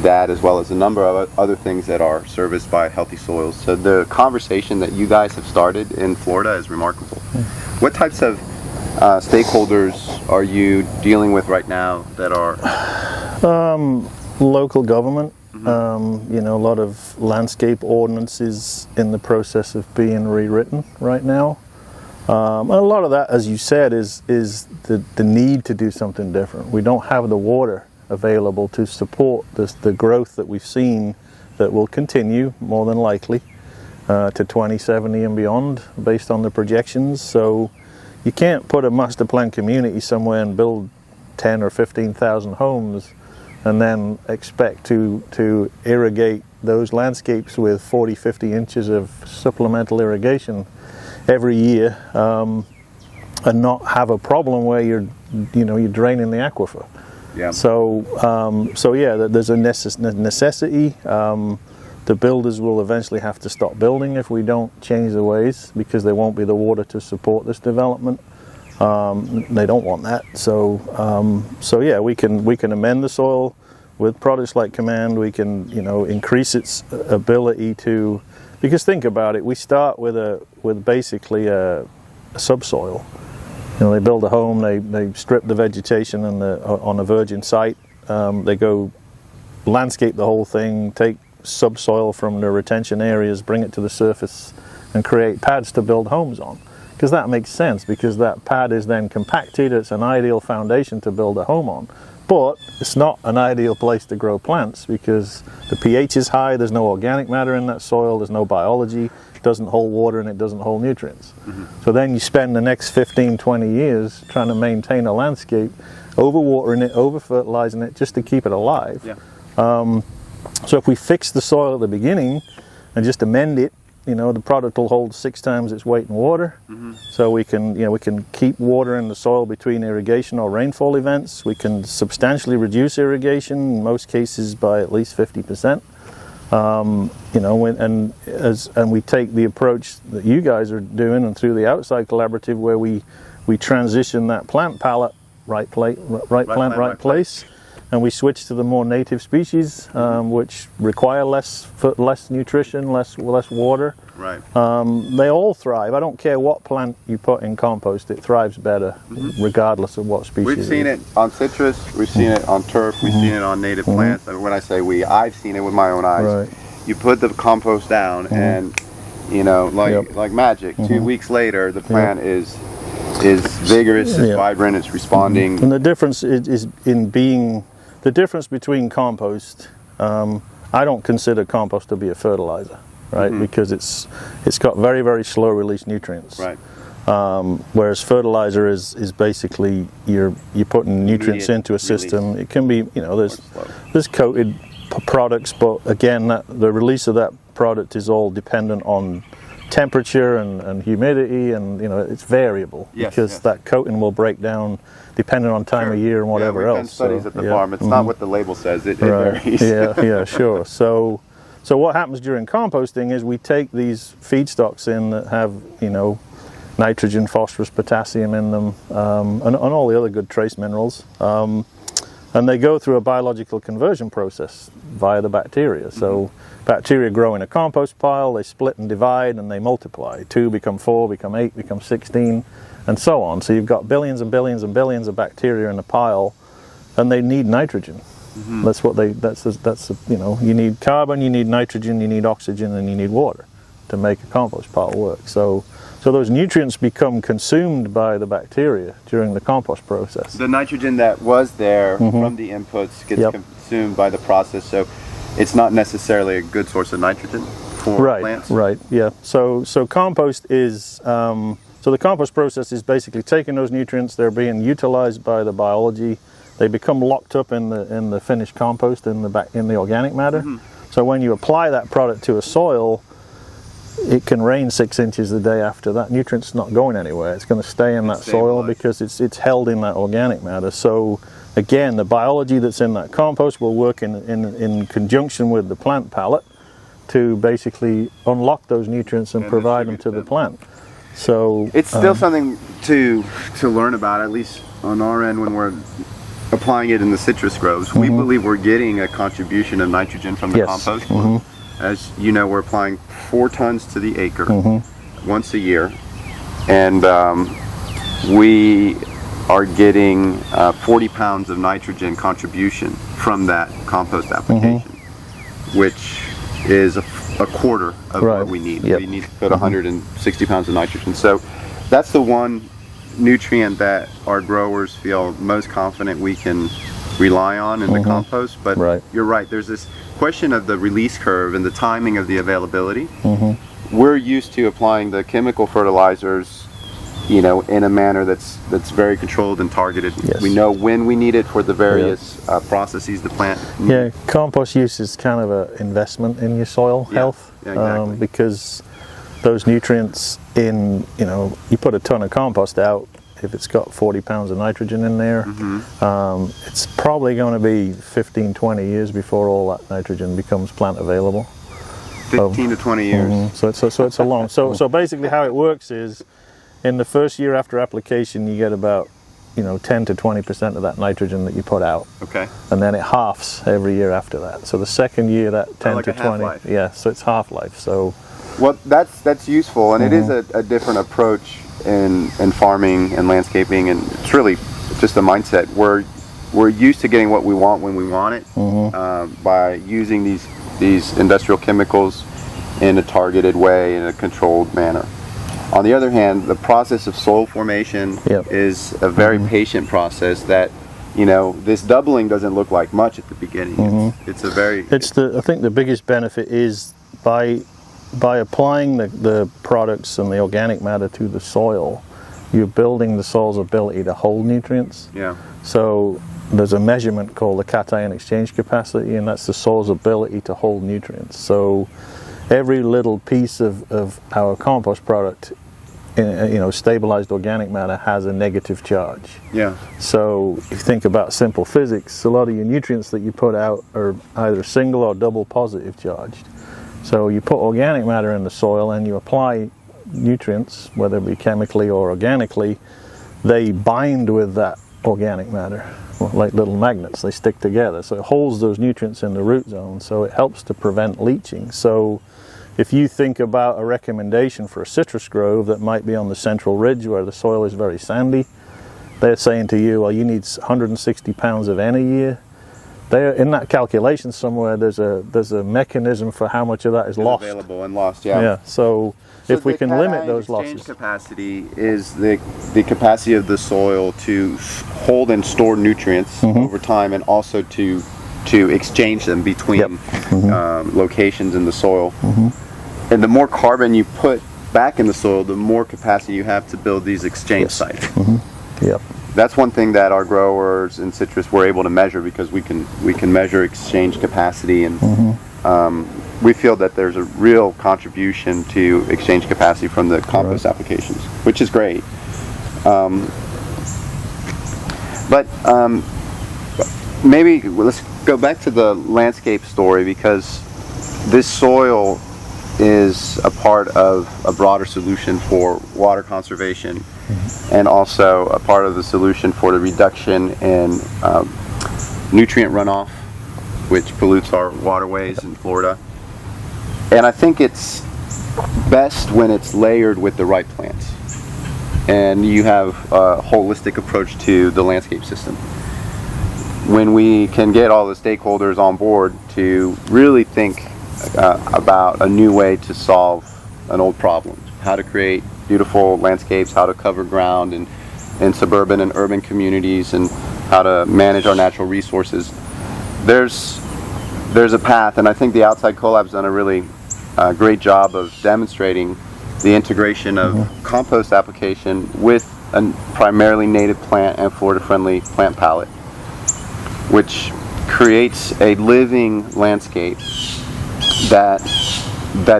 that, as well as a number of other things that are serviced by healthy soils. So the conversation that you guys have started in Florida is remarkable. What types of stakeholders are you dealing with right now that are local government? A lot of landscape ordinances in the process of being rewritten right now. And a lot of that, as you said, is the need to do something different. We don't have the water available to support the growth that we've seen that will continue, more than likely, to 2070 and beyond, based on the projections. So you can't put a master plan community somewhere and build 10 or 15,000 homes and then expect to irrigate those landscapes with 40, 50 inches of supplemental irrigation every year, and not have a problem where you're draining the aquifer. There's a necessity. The builders will eventually have to stop building if we don't change the ways, because there won't be the water to support this development. They don't want that. We can amend the soil with products like Command. We can increase its ability to, because think about it, we start with basically a subsoil. They build a home, they strip the vegetation on a virgin site, they go landscape the whole thing, take subsoil from the retention areas, bring it to the surface, and create pads to build homes on. Because that makes sense, because that pad is then compacted, it's an ideal foundation to build a home on. But it's not an ideal place to grow plants because the pH is high, there's no organic matter in that soil, there's no biology, it doesn't hold water and it doesn't hold nutrients. So then you spend the next 15, 20 years trying to maintain a landscape, overwatering it, over-fertilizing it just to keep it alive. So if we fix the soil at the beginning and just amend it, the product will hold 6 times its weight in water. So we can keep water in the soil between irrigation or rainfall events. We can substantially reduce irrigation, in most cases by at least 50%. And we take the approach that you guys are doing, and through the Outside Collaborative, where we transition that plant palette, right plant, right place. And we switch to the more native species, which require less nutrition, less water. They all thrive. I don't care what plant you put in compost; it thrives better, regardless of what species. We've seen it on citrus. We've seen it on turf. We've seen it on native plants. I mean, when I say we, I've seen it with my own eyes. You put the compost down, and like magic. 2 weeks later, the plant is vigorous, it's vibrant, it's responding. And the difference is in being. The difference between compost, I don't consider compost to be a fertilizer, right? Because it's got very, very slow release nutrients. Whereas fertilizer is basically you're putting nutrients into a system. It can be there's coated products, but again the release of that product is all dependent on temperature and humidity, and it's variable, because that coating will break down depending on time of year and whatever we've else. done studies at the farm. It's not what the label says. It varies. Yeah, sure. So what happens during composting is we take these feedstocks in that have nitrogen, phosphorus, potassium in them, and all the other good trace minerals, and they go through a biological conversion process via the bacteria. So bacteria grow in a compost pile, they split and divide, and they multiply. 2 become 4, become 8, become 16, and so on. So you've got billions and billions and billions of bacteria in a pile, and they need nitrogen. That's what you need carbon, you need nitrogen, you need oxygen, and you need water to make a compost pile work. So those nutrients become consumed by the bacteria during the compost process. The nitrogen that was there from the inputs gets consumed by the process, so it's not necessarily a good source of nitrogen for plants. Right, yeah. So compost is, so the compost process is basically taking those nutrients, they're being utilized by the biology, they become locked up in the finished compost, in the organic matter. So when you apply that product to a soil, it can rain 6 inches the day after that. Nutrient's not going anywhere. It's going to stay in that soil because it's held in that organic matter. So again, the biology that's in that compost will work in conjunction with the plant palette to basically unlock those nutrients and provide them to the plant. So it's still something to learn about, at least on our end when we're applying it in the citrus groves. We believe we're getting a contribution of nitrogen from the compost. As you know, we're applying 4 tons to the acre once a year, and we are getting 40 pounds of nitrogen contribution from that compost application, which is a quarter of what we need. We need to put 160 pounds of nitrogen. So that's the one nutrient that our growers feel most confident we can rely on in the compost. But you're right, there's this question of the release curve and the timing of the availability. We're used to applying the chemical fertilizers, in a manner that's very controlled and targeted. We know when we need it for the various processes the plant needs. Yeah, compost use is kind of an investment in your soil health, because those nutrients you put a ton of compost out, if it's got 40 pounds of nitrogen in there, it's probably going to be 15-20 years before all that nitrogen becomes plant available. 15 to 20 years. So it's a long. So basically, how it works is, in the first year after application, you get about 10 to 20% of that nitrogen that you put out. And then it halves every year after that. So the second year, that 10 to 20. So it's half-life. So that's useful, and it is a different approach in farming and landscaping, and it's really just a mindset. We're used to getting what we want when we want it, by using these industrial chemicals in a targeted way, in a controlled manner. On the other hand, the process of soil formation is a very patient process that, this doubling doesn't look like much at the beginning. I think the biggest benefit is by applying the products and the organic matter to the soil, you're building the soil's ability to hold nutrients. So there's a measurement called the cation exchange capacity, and that's the soil's ability to hold nutrients. So every little piece of our compost product, stabilized organic matter, has a negative charge. So if you think about simple physics, a lot of your nutrients that you put out are either single or double positive charged. So you put organic matter in the soil and you apply nutrients, whether it be chemically or organically, they bind with that organic matter like little magnets. They stick together, so it holds those nutrients in the root zone, so it helps to prevent leaching. So if you think about a recommendation for a citrus grove that might be on the central ridge where the soil is very sandy, they're saying to you, well, you need 160 pounds of N a year. In that calculation somewhere, there's a mechanism for how much of that is lost. Available and lost, So if we can limit those losses. Capacity is the capacity of the soil to hold and store nutrients over time, and also to exchange them between locations in the soil. And the more carbon you put back in the soil, the more capacity you have to build these exchange sites. that's one thing that our growers in citrus were able to measure, because we can measure exchange capacity, and we feel that there's a real contribution to exchange capacity from the compost applications, which is great. But maybe let's go back to the landscape story, because this soil is a part of a broader solution for water conservation, and also a part of the solution for the reduction in nutrient runoff, which pollutes our waterways in Florida. And I think it's best when it's layered with the right plants, and you have a holistic approach to the landscape system. When we can get all the stakeholders on board to really think about a new way to solve an old problem, how to create beautiful landscapes, how to cover ground in suburban and urban communities, and how to manage our natural resources, there's a path. And I think the Outside Collab's done a really great job of demonstrating the integration of compost application with a primarily native plant and Florida-friendly plant palette, which creates a living landscape that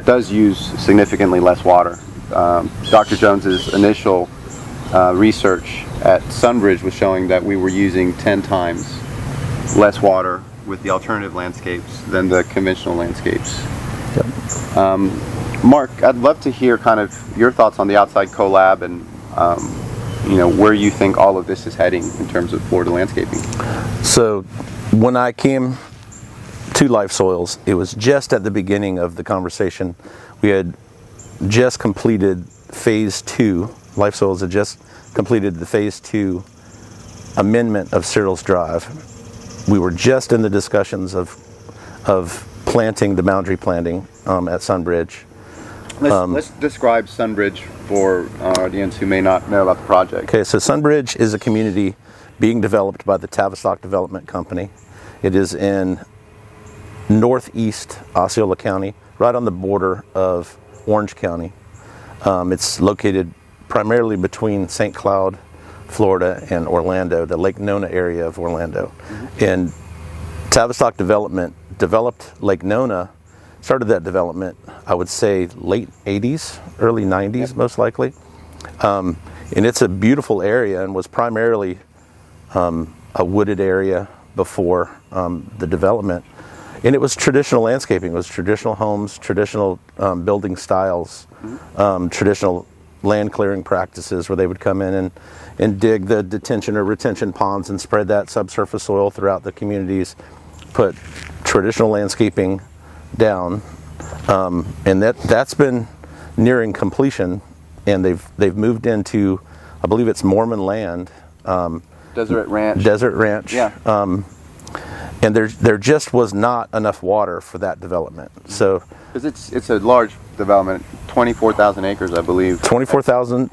does use significantly less water. Dr. Jones's initial research at Sunbridge was showing that we were using 10 times less water with the alternative landscapes than the conventional landscapes. Mark, I'd love to hear kind of your thoughts on the Outside Collab, and where you think all of this is heading in terms of Florida landscaping. So when I came to LifeSoils, it was just at the beginning of the conversation. We had just completed phase 2. LifeSoils had just completed the phase 2 amendment of Cyril's Drive. We were just in the discussions of planting, the boundary planting at Sunbridge. Let's describe Sunbridge for our audience who may not know about the project. Okay, so Sunbridge is a community being developed by the Tavistock Development Company. It is in northeast Osceola County, right on the border of Orange County. It's located primarily between St. Cloud, Florida, and Orlando, the Lake Nona area of Orlando. And Tavistock Development developed Lake Nona, started that development, I would say late 80s, early 90s, most likely. And it's a beautiful area, and was primarily a wooded area before the development. And it was traditional landscaping. It was traditional homes, traditional building styles, traditional land clearing practices, where they would come in and dig the detention or retention ponds and spread that subsurface soil throughout the communities, put traditional landscaping down, and that's been nearing completion, and they've moved into, I believe it's Mormon land, Desert Ranch. Yeah. And there just was not enough water for that development. So, because it's a large development, 24,000 acres, I believe. 26,000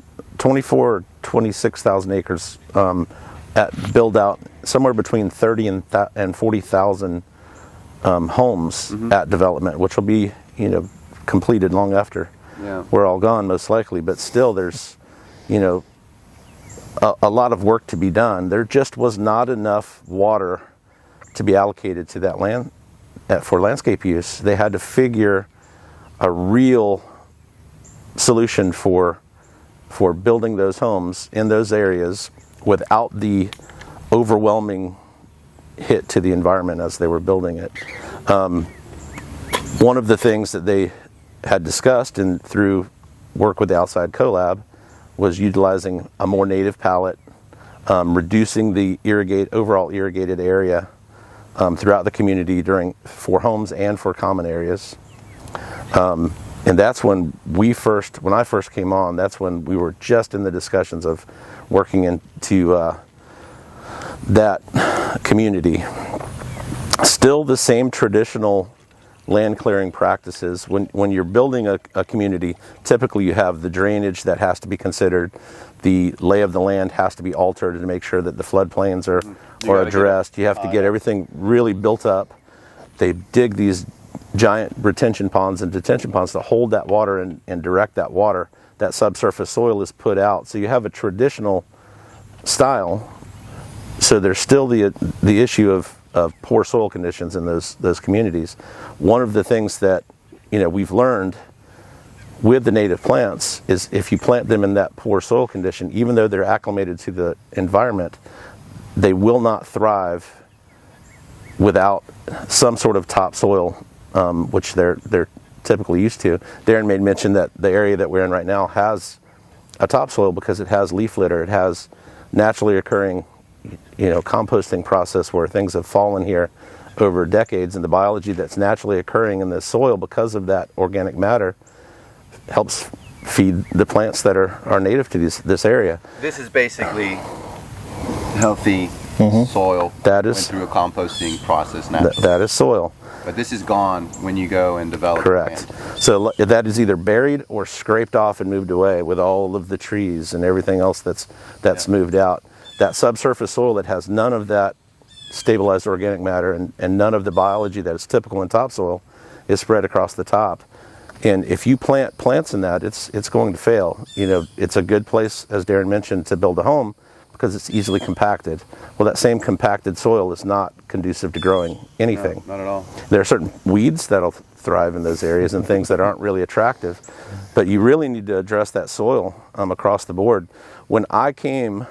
acres at build out, somewhere between 30 and 40,000 homes at development, which will be completed long after we're all gone, most likely. But still, there's a lot of work to be done. There just was not enough water to be allocated to that land for landscape use. They had to figure a real solution for building those homes in those areas without the overwhelming hit to the environment as they were building it. One of the things that they had discussed, and through work with the Outside Collab, was utilizing a more native palette, reducing the overall irrigated area throughout the community for homes and for common areas. And that's when I first came on, that's when we were just in the discussions of working into that community. Still the same traditional land clearing practices. When you're building a community, typically you have the drainage that has to be considered, the lay of the land has to be altered to make sure that the floodplains are addressed. You have to get everything really built up. They dig these giant retention ponds and detention ponds to hold that water and direct that water. That subsurface soil is put out. So you have a traditional style so there's still the issue of poor soil conditions in those communities. One of the things that we've learned with the native plants is if you plant them in that poor soil condition, even though they're acclimated to the environment, they will not thrive without some sort of topsoil, which they're typically used to. Darren made mention that the area that we're in right now has a topsoil because it has leaf litter, it has naturally occurring composting process where things have fallen here over decades, and the biology that's naturally occurring in the soil because of that organic matter helps feed the plants that are native to this area. This is basically healthy soil that went through a composting process naturally. That is soil. But this is gone when you go and develop. Correct. So that is either buried or scraped off and moved away with all of the trees and everything else that's moved out. That subsurface soil that has none of that stabilized organic matter and none of the biology that is typical in topsoil is spread across the top. And if you plant plants in that, it's going to fail. It's a good place, as Darren mentioned, to build a home because it's easily compacted. Well, that same compacted soil is not conducive to growing anything. No, not at all. There are certain weeds that'll thrive in those areas and things that aren't really attractive, but you really need to address that soil across the board. When I came,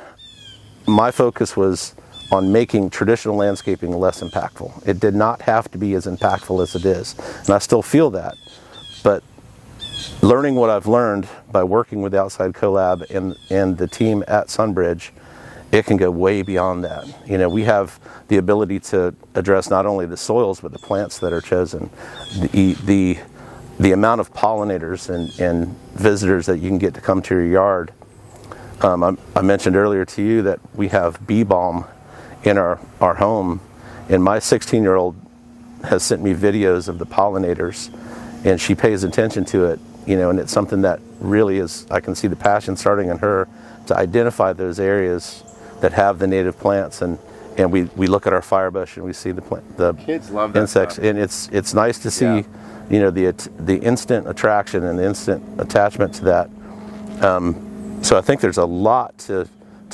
my focus was on making traditional landscaping less impactful. It did not have to be as impactful as it is, and I still feel that. But learning what I've learned by working with Outside Collab and the team at Sunbridge, it can go way beyond that. We have the ability to address not only the soils, but the plants that are chosen. The amount of pollinators and visitors that you can get to come to your yard. I mentioned earlier to you that we have bee balm in our home, and my 16-year-old has sent me videos of the pollinators, and she pays attention to it, and it's something that really is, I can see the passion starting in her to identify those areas that have the native plants, and we look at our firebush and we see the kids love that insects, stuff. and it's nice to see, the instant attraction and the instant attachment to that. So I think there's a lot to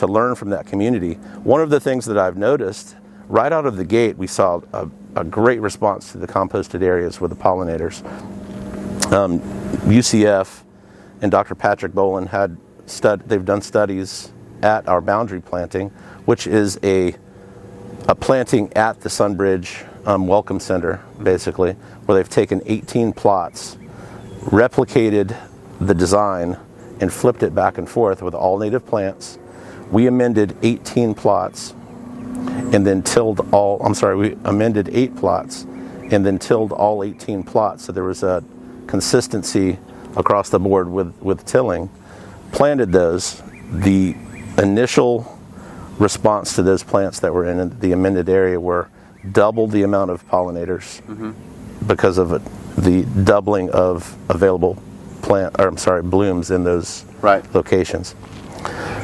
learn from that community. One of the things that I've noticed, right out of the gate, we saw a great response to the composted areas with the pollinators. UCF and Dr. Patrick Boland they've done studies at our boundary planting, which is a planting at the Sunbridge Welcome Center, basically, where they've taken 18 plots, replicated the design, and flipped it back and forth with all native plants. We amended 18 plots and then we amended 8 plots and then tilled all 18 plots. So there was a consistency across the board with tilling. Planted those. The initial response to those plants that were in the amended area were double the amount of pollinators because of the doubling of available blooms in those locations.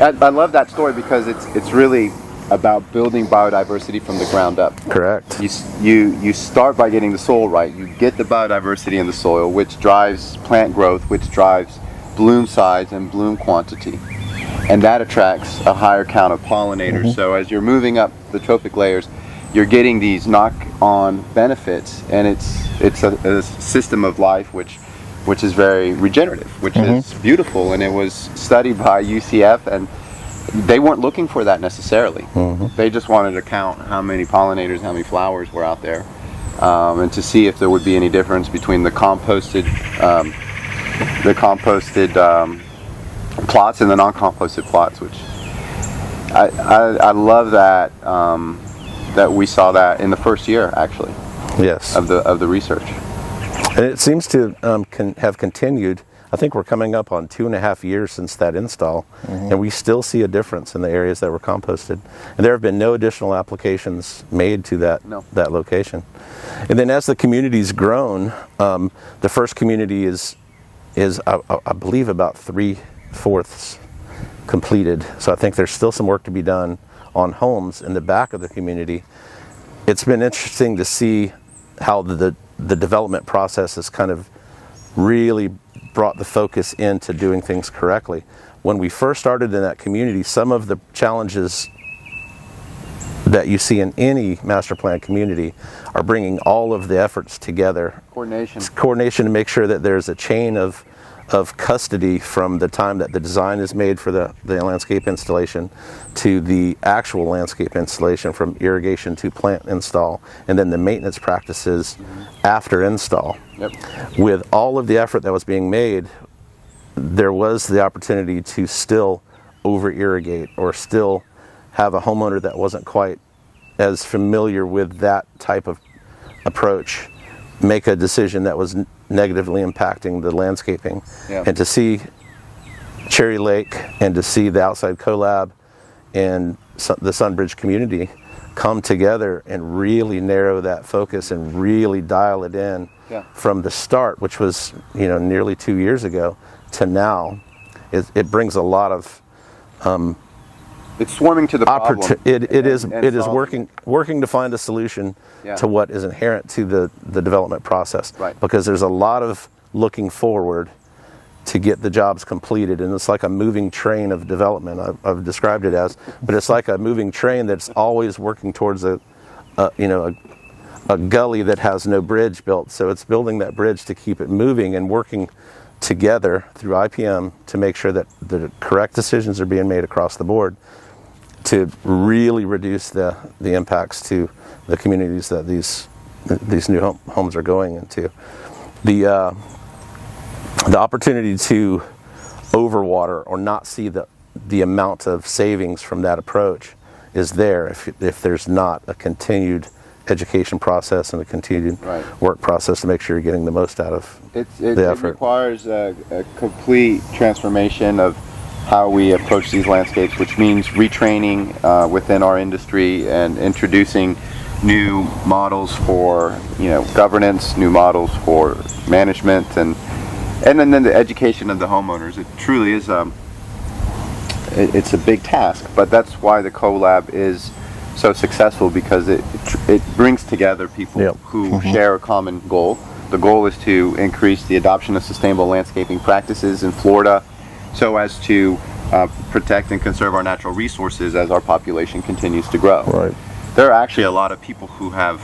I love that story because it's really about building biodiversity from the ground up. Correct. You start by getting the soil right. You get the biodiversity in the soil, which drives plant growth, which drives bloom size and bloom quantity. And that attracts a higher count of pollinators. So as you're moving up the trophic layers, you're getting these knock-on benefits, and it's a system of life which is very regenerative, which is beautiful. And it was studied by UCF, and they weren't looking for that necessarily. They just wanted to count how many pollinators, how many flowers were out there, and to see if there would be any difference between the composted plots and the non-composted plots. Which I love that that we saw that in the first year, actually. Yes. Of the research. And it seems to have continued. I think we're coming up on 2.5 years since that install, and we still see a difference in the areas that were composted. And there have been no additional applications made to that location. And then as the community's grown, the first community is I believe about 3/4 completed. So I think there's still some work to be done on homes in the back of the community. It's been interesting to see how the development process has kind of really brought the focus into doing things correctly. When we first started in that community, some of the challenges that you see in any master plan community are bringing all of the efforts together. Coordination. It's coordination to make sure that there's a chain of custody from the time that the design is made for the landscape installation to the actual landscape installation, from irrigation to plant install, and then the maintenance practices after install. Yep. With all of the effort that was being made, there was the opportunity to still over irrigate, or still have a homeowner that wasn't quite as familiar with that type of approach make a decision that was negatively impacting the landscaping. Yeah. And to see Cherry Lake and to see the outside collab and the Sunbridge community come together and really narrow that focus and really dial it in from the start, which was nearly 2 years ago, to now, it brings a lot of it's swarming to the problem. It is working to find a solution to what is inherent to the development process. Right. Because there's a lot of looking forward to get the jobs completed, and it's like a moving train of development. I've described it as, but it's like a moving train that's always working towards a gully that has no bridge built. So it's building that bridge to keep it moving and working together through IPM to make sure that the correct decisions are being made across the board to really reduce the impacts to the communities that these new homes are going into. The opportunity to overwater or not see the amount of savings from that approach is there if there's not a continued education process and a continued work process to make sure you're getting the most out of the effort. It requires a complete transformation of how we approach these landscapes, which means retraining within our industry and introducing new models for governance, new models for management, and then the education of the homeowners. It truly is it's a big task, but that's why the collab is so successful, because it brings together people who share a common goal. The goal is to increase the adoption of sustainable landscaping practices in Florida so as to protect and conserve our natural resources as our population continues to grow. Right. There are actually a lot of people who have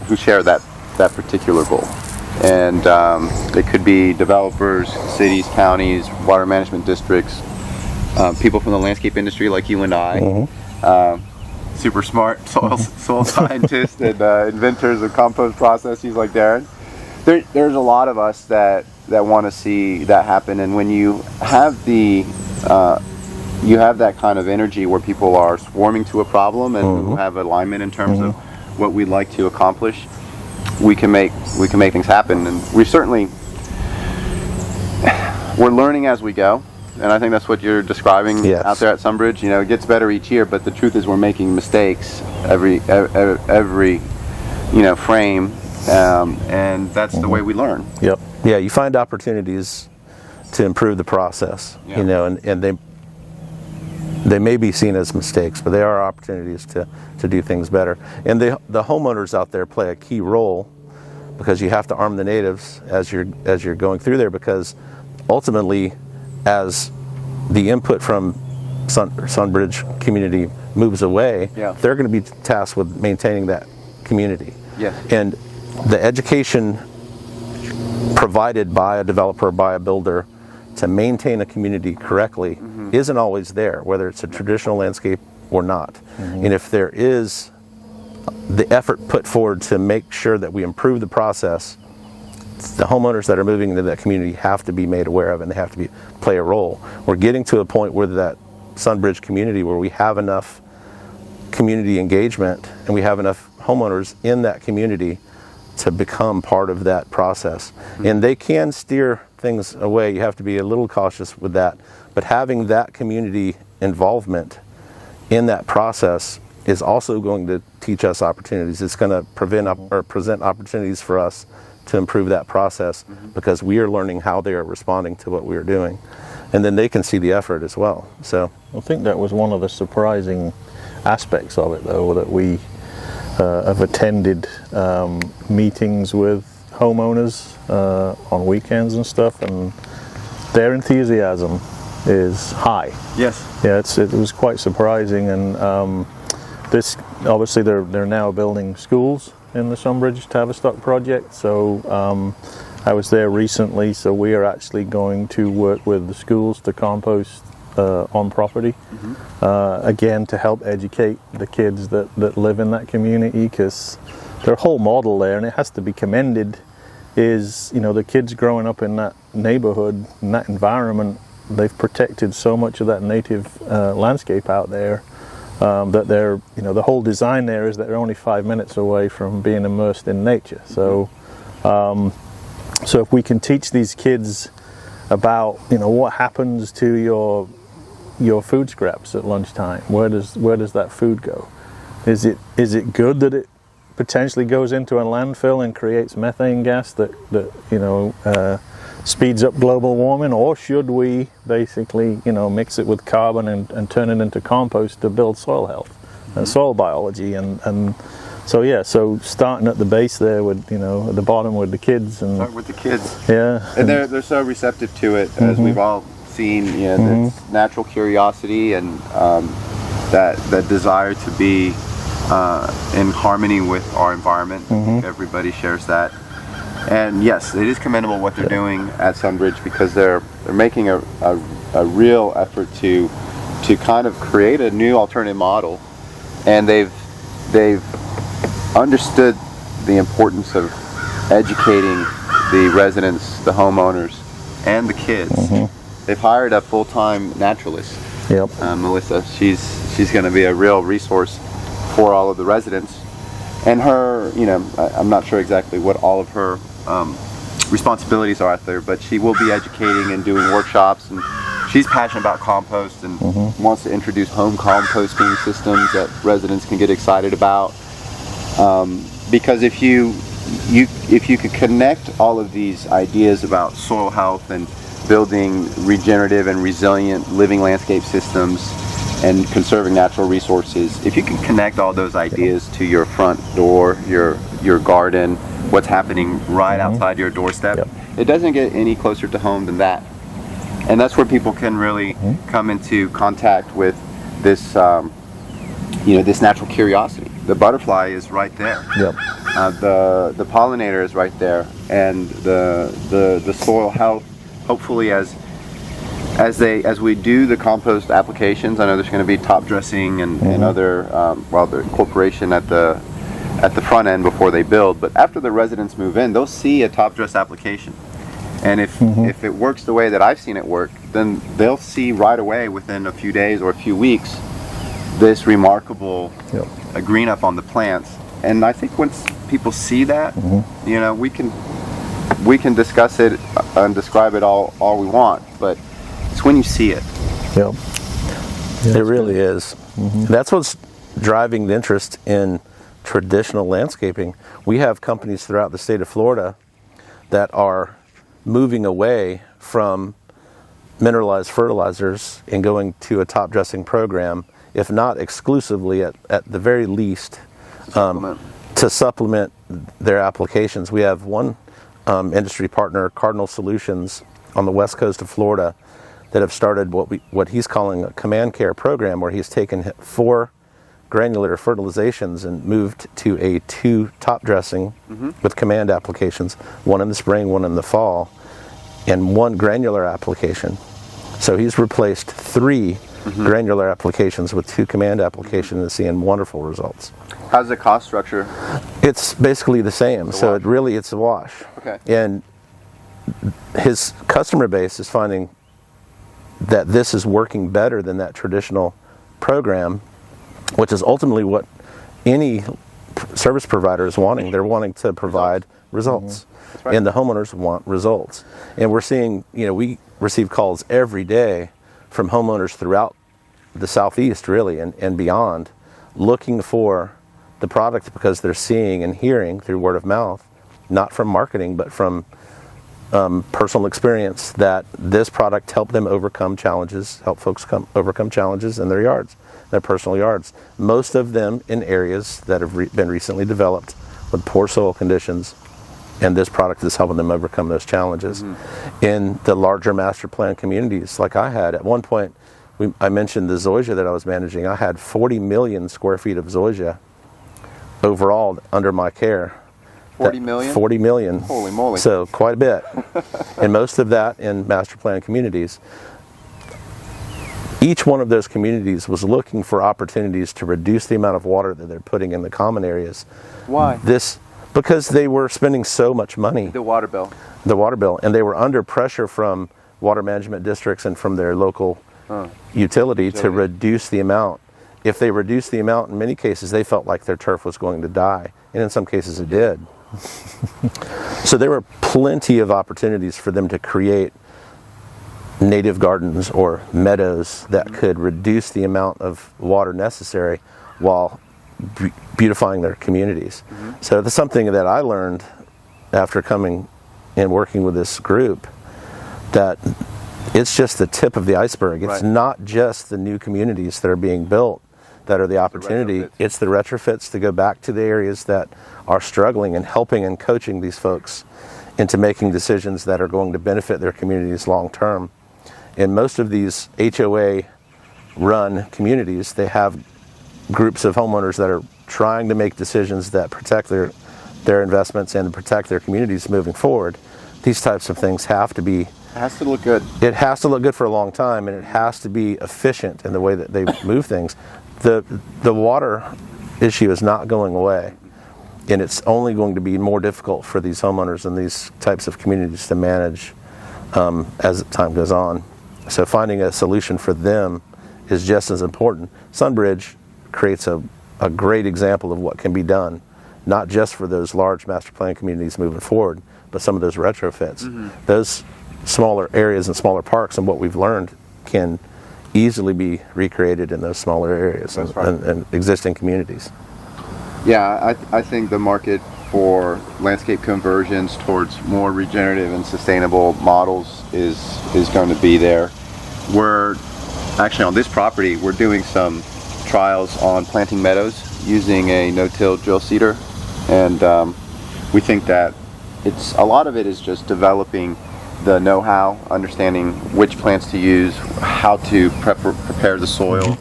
who share that particular goal, and it could be developers, cities, counties, water management districts, people from the landscape industry like you and I, super smart soil scientists and inventors of compost processes like Darren. There's a lot of us that want to see that happen, and when you have you have that kind of energy where people are swarming to a problem and who have alignment in terms of what we'd like to accomplish, we can make things happen. And we're learning as we go, and I think that's what you're describing out there at Sunbridge. It gets better each year, but the truth is we're making mistakes every frame, and that's the way we learn. Yep. Yeah, you find opportunities to improve the process, and they may be seen as mistakes, but they are opportunities to do things better. And the homeowners out there play a key role, because you have to arm the natives as you're going through there, because ultimately, as the input from Sunbridge community moves away, they're going to be tasked with maintaining that community. Yes. And the education provided by a developer, by a builder, to maintain a community correctly isn't always there, whether it's a traditional landscape or not. And if there is the effort put forward to make sure that we improve the process, the homeowners that are moving into that community have to be made aware of, and they have to play a role. We're getting to a point where that Sunbridge community, where we have enough community engagement and we have enough homeowners in that community to become part of that process. And they can steer things away. You have to be a little cautious with that. But having that community involvement in that process is also going to teach us opportunities. It's going to present opportunities for us to improve that process, because we are learning how they are responding to what we are doing. And then they can see the effort as well. So I think that was one of the surprising aspects of it, though, that we have attended meetings with homeowners on weekends and stuff, and their enthusiasm is high. Yes. Yeah, it was quite surprising, and this obviously they're now building schools in the Sunbridge Tavistock project. So I was there recently. So we are actually going to work with the schools to compost on property, again to help educate the kids that live in that community, because their whole model there, and it has to be commended, is, you know, the kids growing up in that neighborhood, in that environment, they've protected so much of that native landscape out there, that they're, you know, the whole design there is that they're only 5 minutes away from being immersed in nature. So so if we can teach these kids about, you know, what happens to your food scraps at lunchtime, where does that food go? Is it good that it potentially goes into a landfill and creates methane gas that you know speeds up global warming, or should we basically, you know, mix it with carbon and turn it into compost to build soil health and soil biology, and so yeah, so starting at the base there with, you know, at the bottom with the kids, and start with the kids, and they're so receptive to it, as we've all seen, you know, this natural curiosity and that desire to be in harmony with our environment. I think everybody shares that. And yes, it is commendable what they're doing at Sunbridge, because they're making a real effort to kind of create a new alternative model, and they've understood the importance of educating the residents, the homeowners, and the kids. They've hired a full-time naturalist, Melissa. She's going to be a real resource for all of the residents. And her, you know, I'm not sure exactly what all of her responsibilities are out there, but she will be educating and doing workshops, and she's passionate about compost and wants to introduce home composting systems that residents can get excited about. Because if you could connect all of these ideas about soil health and building regenerative and resilient living landscape systems and conserving natural resources, if you can connect all those ideas to your front door, your garden, what's happening right outside your doorstep, it doesn't get any closer to home than that. And that's where people can really come into contact with this, you know, this natural curiosity. The butterfly is right there. The pollinator is right there, and the soil health. Hopefully, as we do the compost applications, I know there's going to be top dressing and other the incorporation at the front end before they build. But after the residents move in, they'll see a top dress application, and if it works the way that I've seen it work, then they'll see right away, within a few days or a few weeks, this remarkable green up on the plants. And I think once people see that, you know, we can discuss it and describe it all we want, but it's when you see it. It really is. That's what's driving the interest in traditional landscaping. We have companies throughout the state of Florida that are moving away from mineralized fertilizers and going to a top dressing program, if not exclusively, at the very least, to supplement their applications. We have one industry partner, Cardinal Solutions, on the west coast of Florida, that have started what he's calling a command care program, where he's taken 4 granular fertilizations and moved to a 2 top dressing with command applications, 1 in the spring, 1 in the fall, and 1 granular application. So he's replaced 3 granular applications with 2 command applications and seeing wonderful results. How's the cost structure? It's basically the same. So it's a wash. Okay. And his customer base is finding that this is working better than that traditional program, which is ultimately what any service provider is wanting. They're wanting to provide results. That's right. And the homeowners want results. And we're seeing, you know, we receive calls every day from homeowners throughout the Southeast, really, and beyond, looking for the product because they're seeing and hearing through word of mouth, not from marketing, but from personal experience, that this product helped them overcome challenges, help folks overcome challenges in their yards, their personal yards. Most of them in areas that have been recently developed with poor soil conditions, and this product is helping them overcome those challenges. In the larger master plan communities, like I had, at one point I mentioned the zoysia that I was managing. I had 40 million square feet of zoysia overall under my care. 40 million? 40 million. Holy moly. So quite a bit. And most of that in master plan communities. Each one of those communities was looking for opportunities to reduce the amount of water that they're putting in the common areas. Why? Because they were spending so much money. The water bill. The water bill. And they were under pressure from water management districts and from their local utility to reduce the amount. If they reduced the amount, in many cases, they felt like their turf was going to die. And in some cases, it did. So there were plenty of opportunities for them to create native gardens or meadows that could reduce the amount of water necessary while beautifying their communities. So that's something that I learned after coming and working with this group, that it's just the tip of the iceberg. It's not just the new communities that are being built that are the opportunity. It's the retrofits to go back to the areas that are struggling and helping and coaching these folks into making decisions that are going to benefit their communities long term. In most of these HOA run communities, they have groups of homeowners that are trying to make decisions that protect their investments and protect their communities moving forward. These types of things have to be... It has to look good. It has to look good for a long time, and it has to be efficient in the way that they move things. The water issue is not going away, and it's only going to be more difficult for these homeowners and these types of communities to manage as time goes on. So finding a solution for them is just as important. Sunbridge creates a great example of what can be done, not just for those large master plan communities moving forward, but some of those retrofits. Those smaller areas and smaller parks, and what we've learned, can easily be recreated in those smaller areas and existing communities. Yeah, I think the market for landscape conversions towards more regenerative and sustainable models is going to be there. We're actually, on this property, we're doing some trials on planting meadows using a no-till drill seeder, and we think that a lot of it is just developing the know-how, understanding which plants to use, how to prepare the soil,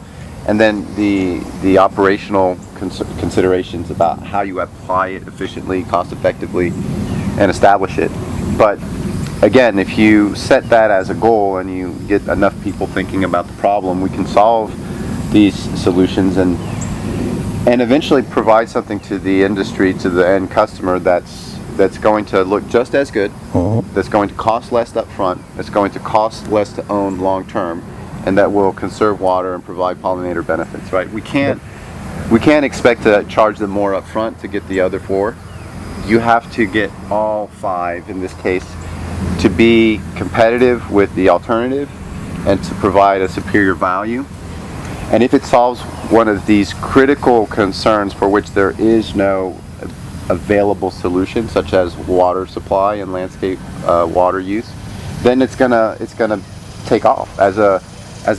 and then the operational considerations about how you apply it efficiently, cost effectively, and establish it. But again, if you set that as a goal and you get enough people thinking about the problem, we can solve these solutions and eventually provide something to the industry, to the end customer, that's going to look just as good, that's going to cost less up front, that's going to cost less to own long term, and that will conserve water and provide pollinator benefits, right? We can't expect to charge them more up front to get the other 4. You have to get all 5, in this case, to be competitive with the alternative and to provide a superior value. And if it solves one of these critical concerns for which there is no available solution, such as water supply and landscape water use, then it's gonna take off as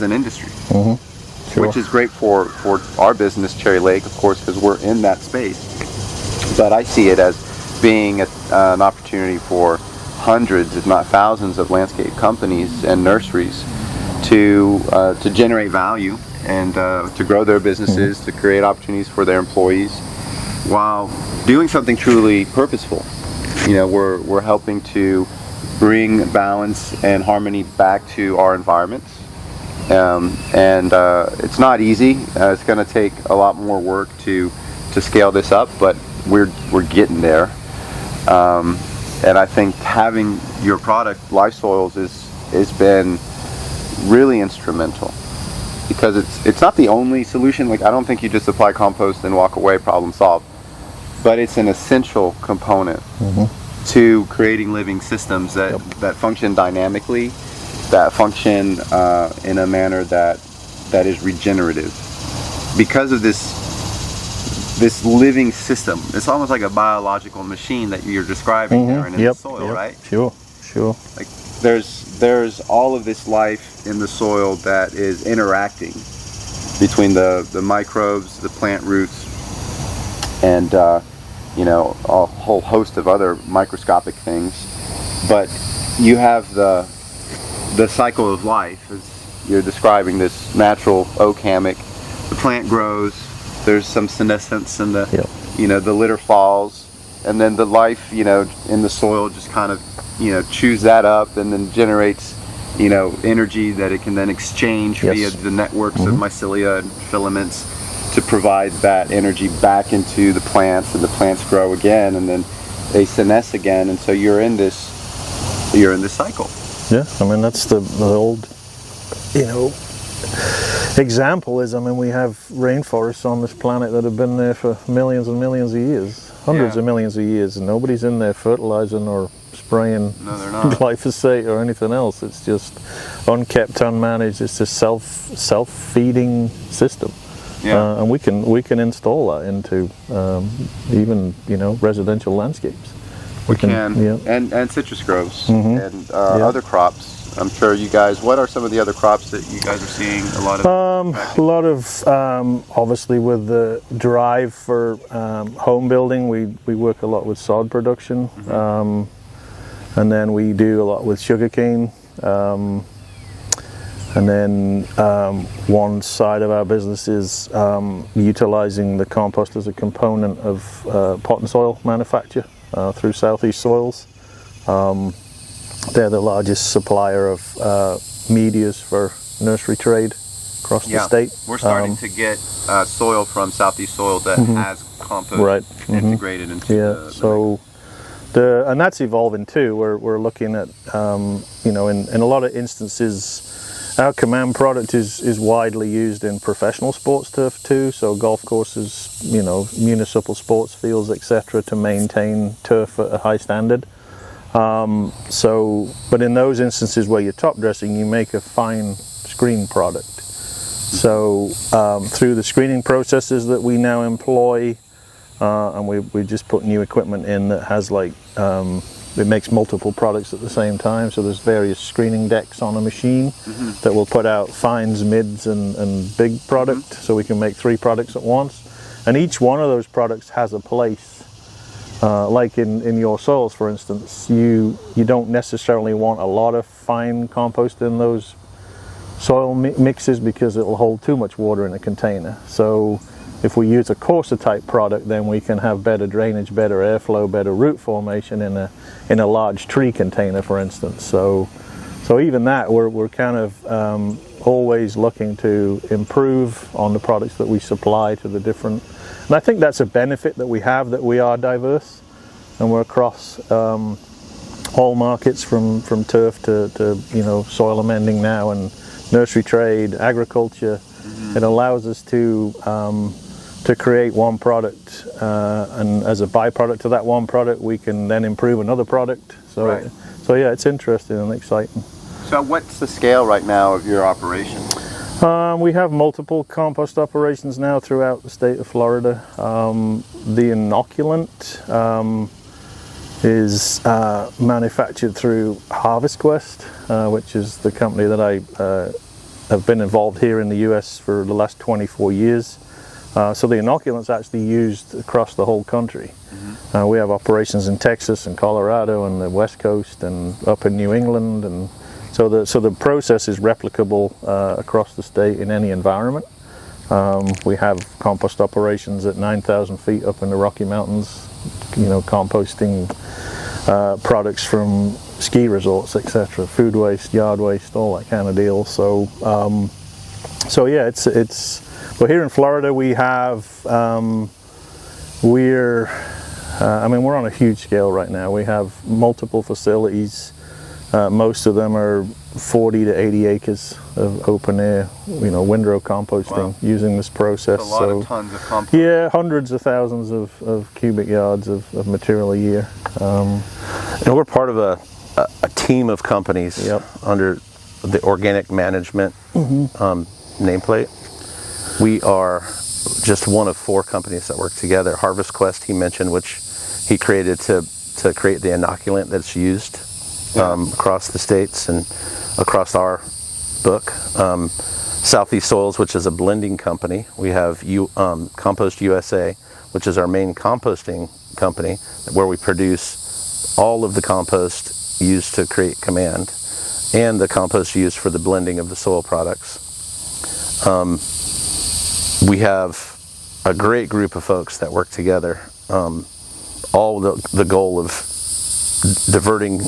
an industry, which is great for our business, Cherry Lake, of course, because we're in that space. But I see it as being an opportunity for hundreds, if not thousands, of landscape companies and nurseries to generate value and to grow their businesses, to create opportunities for their employees, while doing something truly purposeful. You know, we're helping to bring balance and harmony back to our environments, and it's not easy. It's going to take a lot more work to scale this up, but we're getting there. And I think having your product, LifeSoils, has been really instrumental, because it's not the only solution. Like, I don't think you just apply compost and walk away, problem solved. But it's an essential component to creating living systems that function dynamically, that function in a manner that is regenerative. Because of this living system, it's almost like a biological machine that you're describing there in the soil, right? Sure. Like there's all of this life in the soil that is interacting between the microbes, the plant roots, and a whole host of other microscopic things. But you have the cycle of life, you're describing this natural oak hammock. The plant grows. There's some senescence in the, the litter falls, and then the life, in the soil just kind of, chews that up and then generates, energy that it can then exchange via the networks of mycelia and filaments to provide that energy back into the plants, and the plants grow again, and then they senesce again, and so you're in this cycle. Yeah, I mean, that's the old, example is, we have rainforests on this planet that have been there for millions and millions of years, hundreds of millions of years, and nobody's in there fertilizing or spraying glyphosate or anything else. It's just unkept, unmanaged. It's a self-feeding system. And we can install that into even residential landscapes. We can. And citrus groves and other crops. I'm sure you guys. What are some of the other crops that you guys are seeing a lot of? Obviously with the drive for home building, we work a lot with sod production, and then we do a lot with sugarcane. And then one side of our business is utilizing the compost as a component of pot and soil manufacture through Southeast Soils. They're the largest supplier of medias for nursery trade across the state. We're starting to get soil from Southeast Soil that has compost integrated into and that's evolving too. We're looking at in a lot of instances, our Command product is widely used in professional sports turf too, so golf courses, municipal sports fields, etc., to maintain turf at a high standard. But in those instances where you're top dressing, you make a fine screen product. So through the screening processes that we now employ, and we just put new equipment in that has it makes multiple products at the same time. So there's various screening decks on a machine that will put out fines, mids, and big product. So we can make 3 products at once. And each one of those products has a place. Like in your soils, for instance, you don't necessarily want a lot of fine compost in those soil mixes because it will hold too much water in a container. So if we use a coarser type product, then we can have better drainage, better airflow, better root formation in a large tree container, for instance. So even that, we're kind of always looking to improve on the products that we supply to the different. And I think that's a benefit that we have, that we are diverse, and we're across all markets from turf to soil amending now, and nursery trade, agriculture. It allows us to create one product, and as a byproduct to that one product, we can then improve another product. So yeah, it's interesting and exciting. So what's the scale right now of your operation? We have multiple compost operations now throughout the state of Florida. The inoculant is manufactured through Harvest Quest, which is the company that I have been involved here in the US for the last 24 years. So the inoculant's actually used across the whole country. We have operations in Texas and Colorado and the West Coast and up in New England, and so the process is replicable across the state in any environment. We have compost operations at 9,000 feet up in the Rocky Mountains, composting products from ski resorts, etc., food waste, yard waste, all that kind of deal. So yeah, it's. Well, here in Florida we have we're on a huge scale right now. We have multiple facilities. Most of them are 40 to 80 acres of open air, windrow composting using this process. That's a lot of tons of compost. Yeah, hundreds of thousands of cubic yards of material a year. And we're part of a team of companies under the organic management nameplate. We are just one of 4 companies that work together. Harvest Quest, he mentioned, which he created to create the inoculant that's used across the states and across our book. Southeast Soils, which is a blending company. We have Compost USA, which is our main composting company, where we produce all of the compost used to create Command. and the compost used for the blending of the soil products. We have a great group of folks that work together, all the goal of diverting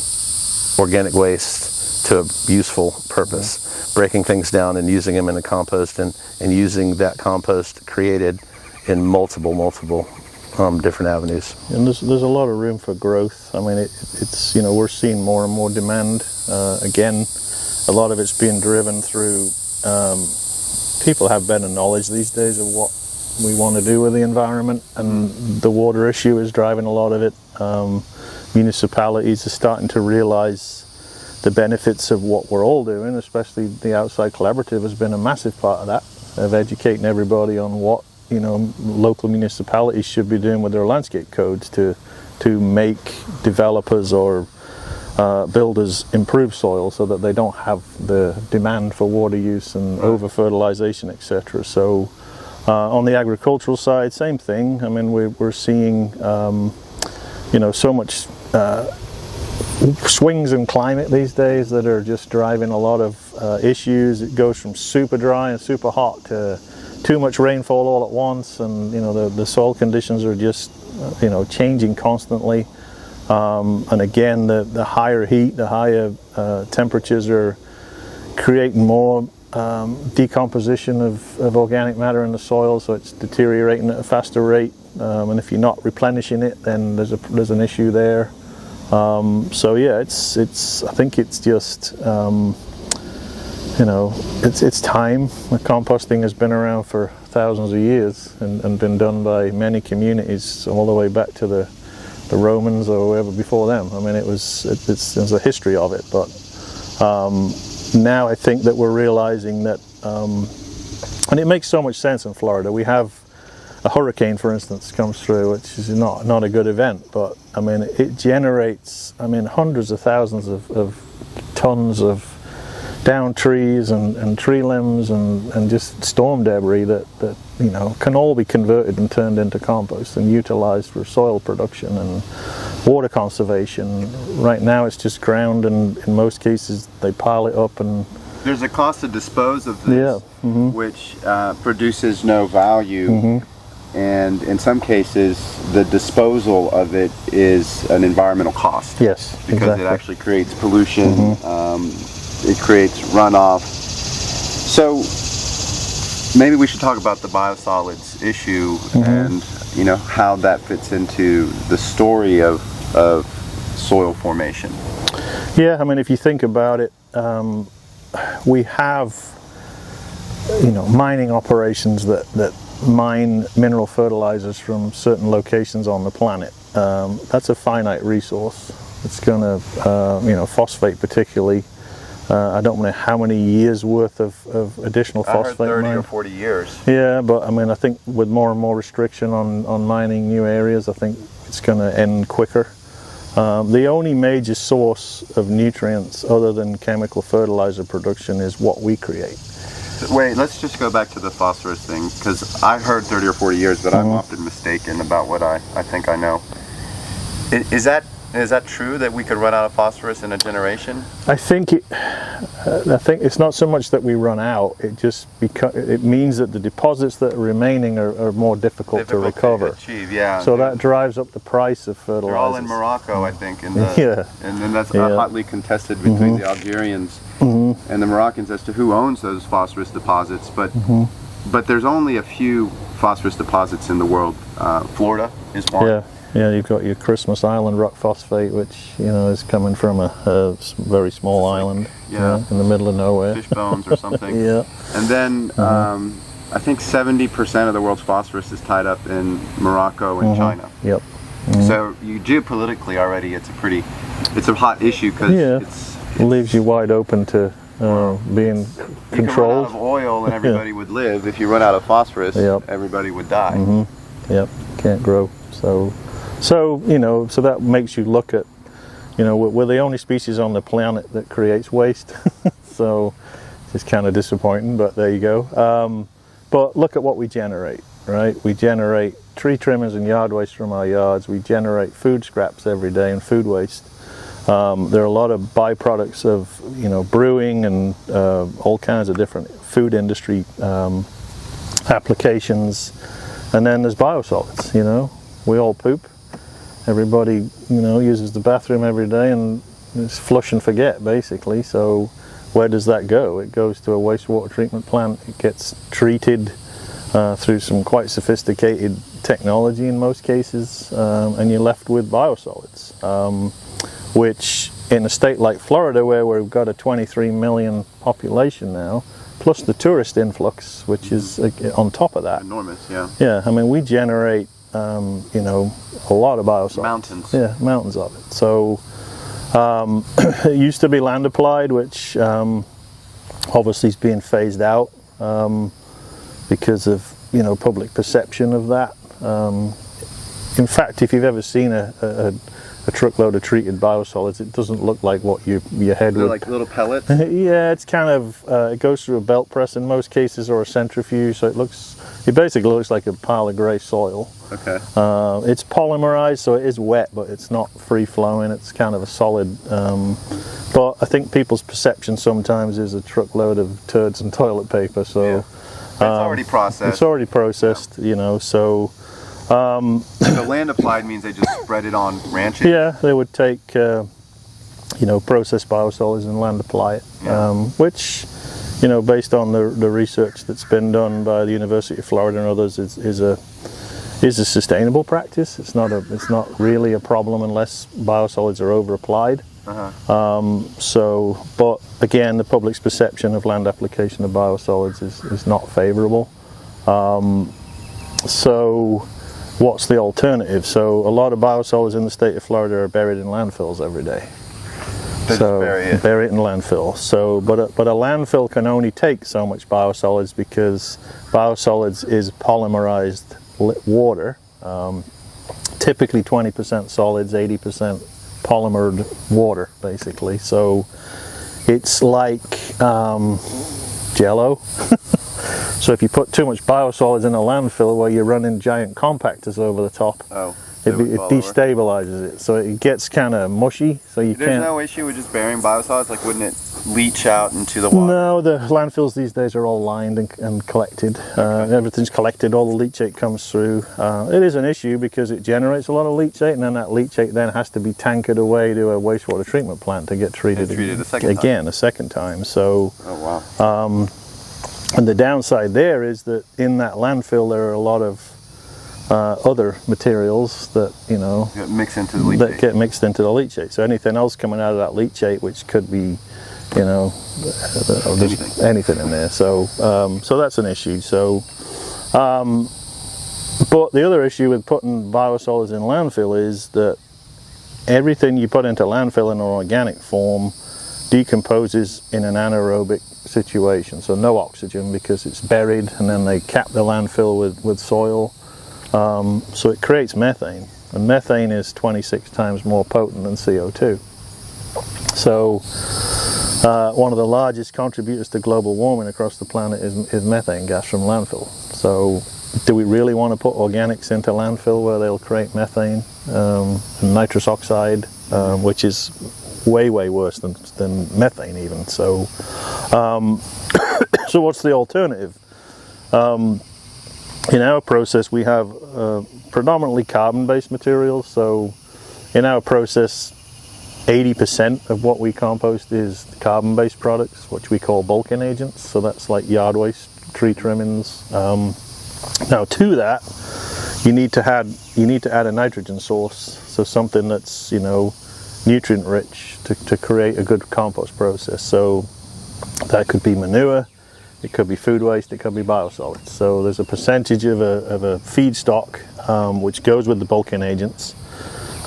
organic waste to a useful purpose, breaking things down and using them in a compost, and using that compost created in multiple different avenues. And there's a lot of room for growth. I mean, it's we're seeing more and more demand. Again, a lot of it's being driven through people have better knowledge these days of what we want to do with the environment, and the water issue is driving a lot of it. Municipalities are starting to realize the benefits of what we're all doing, especially the outside collaborative has been a massive part of that, of educating everybody on what local municipalities should be doing with their landscape codes to make developers or builders improve soil so that they don't have the demand for water use and over fertilization, etc. So on the agricultural side, same thing. I mean, we're seeing so much swings in climate these days that are just driving a lot of issues. It goes from super dry and super hot to too much rainfall all at once, and the soil conditions are just changing constantly. And again, the higher heat, the higher temperatures are creating more decomposition of organic matter in the soil, so it's deteriorating at a faster rate. And if you're not replenishing it, then there's an issue there. So yeah, it's I think it's just it's time. The composting has been around for thousands of years and been done by many communities all the way back to the Romans or whoever before them. I mean, there's a history of it, but now I think that we're realizing that, and it makes so much sense in Florida. We have a hurricane, for instance, comes through, which is not a good event, but I mean, it generates, hundreds of thousands of tons of down trees and tree limbs and just storm debris that can all be converted and turned into compost and utilized for soil production and water conservation. Right now it's just ground, and in most cases they pile it up, and there's a cost to dispose of this, which produces no value. And in some cases, the disposal of it is an environmental cost. Yes, because exactly. It actually creates pollution. It creates runoff. So maybe we should talk about the biosolids issue and how that fits into the story of soil formation. Yeah, I mean, if you think about it, we have mining operations that mine mineral fertilizers from certain locations on the planet. That's a finite resource. It's going to phosphate particularly. I don't know how many years worth of additional phosphate. I heard 30 mine. or 40 years. Yeah, but I mean, I think with more and more restriction on mining new areas, I think it's going to end quicker. The only major source of nutrients other than chemical fertilizer production is what we create. Wait, let's just go back to the phosphorus thing, because I heard 30 or 40 years, but I'm often mistaken about what I think I know. Is that true that we could run out of phosphorus in a generation? I think it's not so much that we run out. It means that the deposits that are remaining are more difficult to recover. To achieve, yeah. So that drives up the price of fertilizers. They're all in Morocco, I think, and then that's hotly contested between the Algerians and the Moroccans as to who owns those phosphorus deposits. But there's only a few phosphorus deposits in the world. Florida is one. Yeah, you've got your Christmas Island rock phosphate, which is coming from a very small island in the middle of nowhere. Fish bones or something. Yeah. And then I think 70% of the world's phosphorus is tied up in Morocco and China. Yep. So geopolitically already, it's a hot issue because it leaves you wide open to being controlled. You can run out of oil and everybody would live. If you run out of phosphorus, everybody would die. Yep, can't grow. So that makes you look at, we're the only species on the planet that creates waste. So it's kind of disappointing, but there you go. But look at what we generate, right? We generate tree trimmings and yard waste from our yards. We generate food scraps every day and food waste. There are a lot of byproducts of, brewing and all kinds of different food industry applications. And then there's biosolids, We all poop. Everybody, uses the bathroom every day, and it's flush and forget, basically. So where does that go? It goes to a wastewater treatment plant. It gets treated through some quite sophisticated technology in most cases, and you're left with biosolids, which in a state like Florida, where we've got a 23 million population now, plus the tourist influx, which is on top of that. Enormous, yeah. Yeah, I mean, we generate, a lot of biosolids. Mountains. Yeah, mountains of it. So it used to be land applied, which obviously is being phased out because of, public perception of that. In fact, if you've ever seen a truckload of treated biosolids, it doesn't look like what your head They're would. like little pellets? Yeah, it's kind of, it goes through a belt press in most cases, or a centrifuge, so it basically looks like a pile of grey soil. Okay. It's polymerized, so it is wet, but it's not free-flowing. It's kind of a solid. But I think people's perception sometimes is a truckload of turds and toilet paper. So yeah. It's already processed. It's already processed, so. The land applied means they just spread it on ranches? Yeah, they would take, processed biosolids and land apply it, which, based on the research that's been done by the University of Florida and others, is a sustainable practice. It's not really a problem unless biosolids are over applied. But again, the public's perception of land application of biosolids is not favorable. So what's the alternative? So a lot of biosolids in the state of Florida are buried in landfills every day. They just bury it in landfill. So, but a landfill can only take so much biosolids, because biosolids is polymerized water, typically 20% solids, 80% polymered water, basically. So it's like Jell-O. So if you put too much biosolids in a landfill where you're running giant compactors over the top, it destabilizes it. So it gets kind of mushy. So There's no issue with just burying biosolids? Like, wouldn't it leach out into the water? No, the landfills these days are all lined and collected. Everything's collected, all the leachate comes through. It is an issue because it generates a lot of leachate, and then that leachate then has to be tankered away to a wastewater treatment plant to get treated a second time. So, and the downside there is that in that landfill there are a lot of other materials that get mixed into the leachate. That get mixed into the leachate. So anything else coming out of that leachate, which could be, anything in there. So that's an issue. So, but the other issue with putting biosolids in landfill is that everything you put into landfill in an organic form decomposes in an anaerobic situation. So no oxygen, because it's buried, and then they cap the landfill with soil. So it creates methane, and methane is 26 times more potent than CO2. So one of the largest contributors to global warming across the planet is methane gas from landfill. So do we really want to put organics into landfill where they'll create methane and nitrous oxide, which is way worse than methane even. So so what's the alternative? In our process we have predominantly carbon-based materials. So in our process 80% of what we compost is carbon-based products, which we call bulking agents. So that's like yard waste, tree trimmings. Now to that you need to add a nitrogen source, so something that's nutrient rich to create a good compost process. So that could be manure, it could be food waste, it could be biosolids. So there's a percentage of a feedstock which goes with the bulking agents.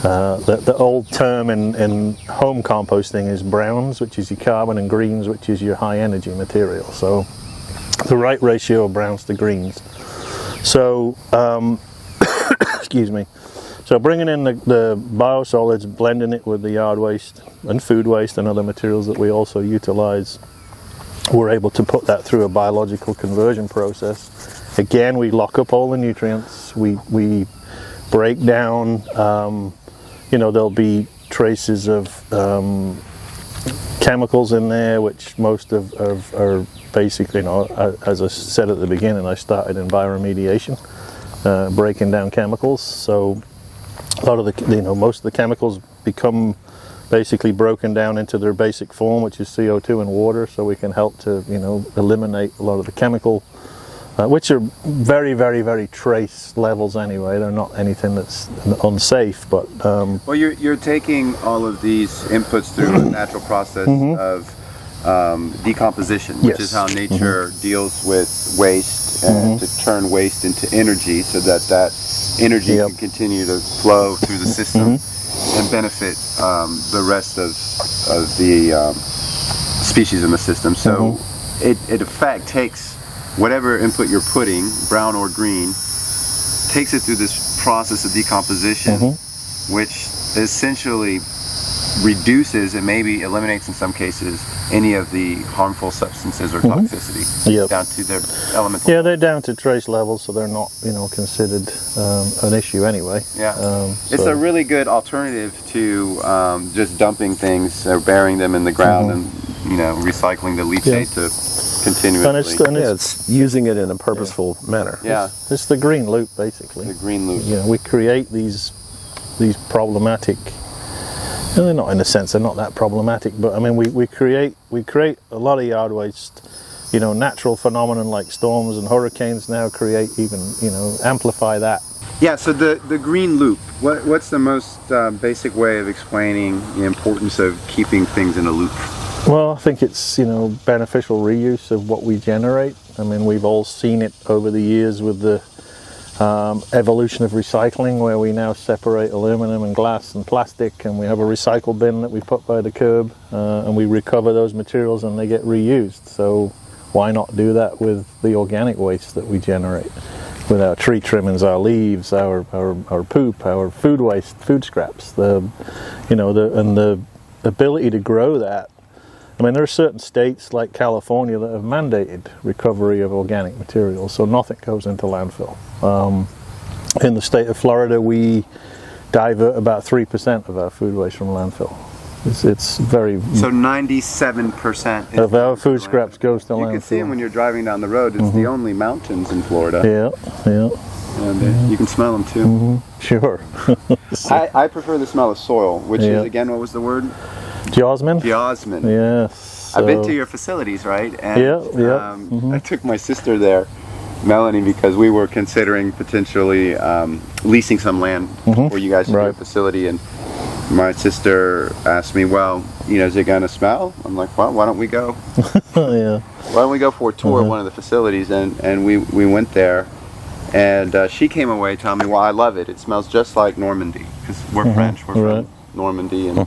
The old term in home composting is browns, which is your carbon, and greens, which is your high energy material. So the right ratio of browns to greens. So excuse me. So bringing in the biosolids, blending it with the yard waste and food waste and other materials that we also utilize, we're able to put that through a biological conversion process. Again, we lock up all the nutrients. We break down, there'll be traces of chemicals in there, which most of are basically, as I said at the beginning, I started in bioremediation, breaking down chemicals. So a lot of the, most of the chemicals become basically broken down into their basic form, which is CO2 and water. So we can help to, eliminate a lot of the chemical, which are very, very, very trace levels anyway. They're not anything that's unsafe, but well, you're taking all of these inputs through a natural process of decomposition, which is how nature deals with waste, and to turn waste into energy, so that energy can continue to flow through the system and benefit the rest of the species in the system. So it in fact takes whatever input you're putting, brown or green, takes it through this process of decomposition, which essentially reduces and maybe eliminates in some cases any of the harmful substances or toxicity down to their elemental. Yeah, they're down to trace levels, so they're not, considered an issue anyway. Yeah, it's a really good alternative to just dumping things or burying them in the ground and recycling the leachate to continuously. And it's using it in a purposeful manner. Yeah, it's the green loop basically. The green loop. We create these problematic. They're not, in a sense, they're not that problematic, but I mean, we create a lot of yard waste. Natural phenomenon like storms and hurricanes now create even, amplify that. Yeah. So the green loop. What's the most basic way of explaining the importance of keeping things in a loop? Well, I think it's beneficial reuse of what we generate. I mean, we've all seen it over the years with the evolution of recycling, where we now separate aluminum and glass and plastic, and we have a recycle bin that we put by the curb, and we recover those materials and they get reused. So why not do that with the organic waste that we generate, with our tree trimmings, our leaves, our poop, our food waste, food scraps, and the ability to grow that. I mean, there are certain states like California that have mandated recovery of organic materials, so nothing goes into landfill. In the state of Florida, we divert about 3% of our food waste from landfill. It's very... So 97% of our food scraps goes to landfill. You can see them when you're driving down the road. It's the only mountains in Florida. Yeah. And you can smell them too. Sure. I prefer the smell of soil, which is, again, what was the word? Geosmin? Geosmin. Yes. I've been to your facilities, right? And I took my sister there, Melanie, because we were considering potentially leasing some land for you guys to do a facility. And my sister asked me, well, is it going to smell? I'm like, well, why don't we go? Why don't we go for a tour of one of the facilities? And we went there. And she came away telling me, well, I love it. It smells just like Normandy, because we're French. We're from Normandy. And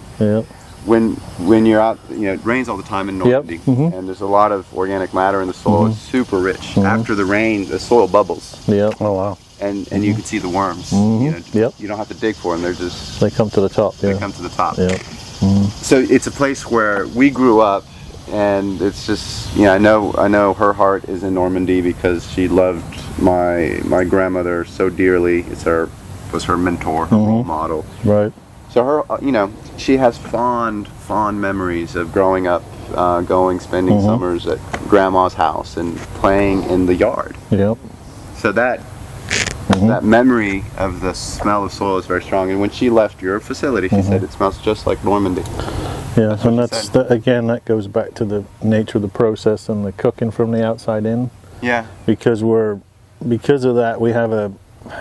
when you're out, it rains all the time in Normandy, and there's a lot of organic matter in the soil. It's super rich. After the rain, the soil bubbles. Oh wow! And you can see the worms. You don't have to dig for them. They come to the top. They come to the top. So it's a place where we grew up, and it's just I know her heart is in Normandy because she loved my grandmother so dearly. Was her mentor, her role model. Right. So her, she has fond memories of growing up, spending summers at Grandma's house and playing in the yard. So that memory of the smell of soil is very strong. And when she left your facility, she said it smells just like Normandy. Yeah, and again, that goes back to the nature of the process and the cooking from the outside in. Yeah. Because of that, we have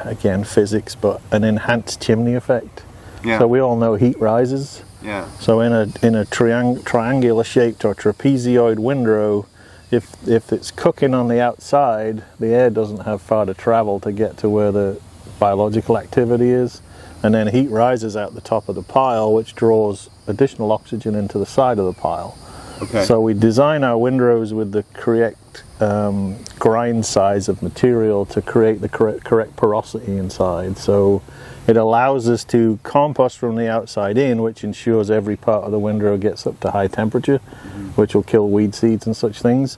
again physics, but an enhanced chimney effect. Yeah. So we all know heat rises. Yeah. So in a triangular shaped or trapezoid windrow, if it's cooking on the outside, the air doesn't have far to travel to get to where the biological activity is, and then heat rises out the top of the pile, which draws additional oxygen into the side of the pile. Okay. So we design our windrows with the correct grind size of material to create the correct porosity inside. So it allows us to compost from the outside in, which ensures every part of the windrow gets up to high temperature, which will kill weed seeds and such things.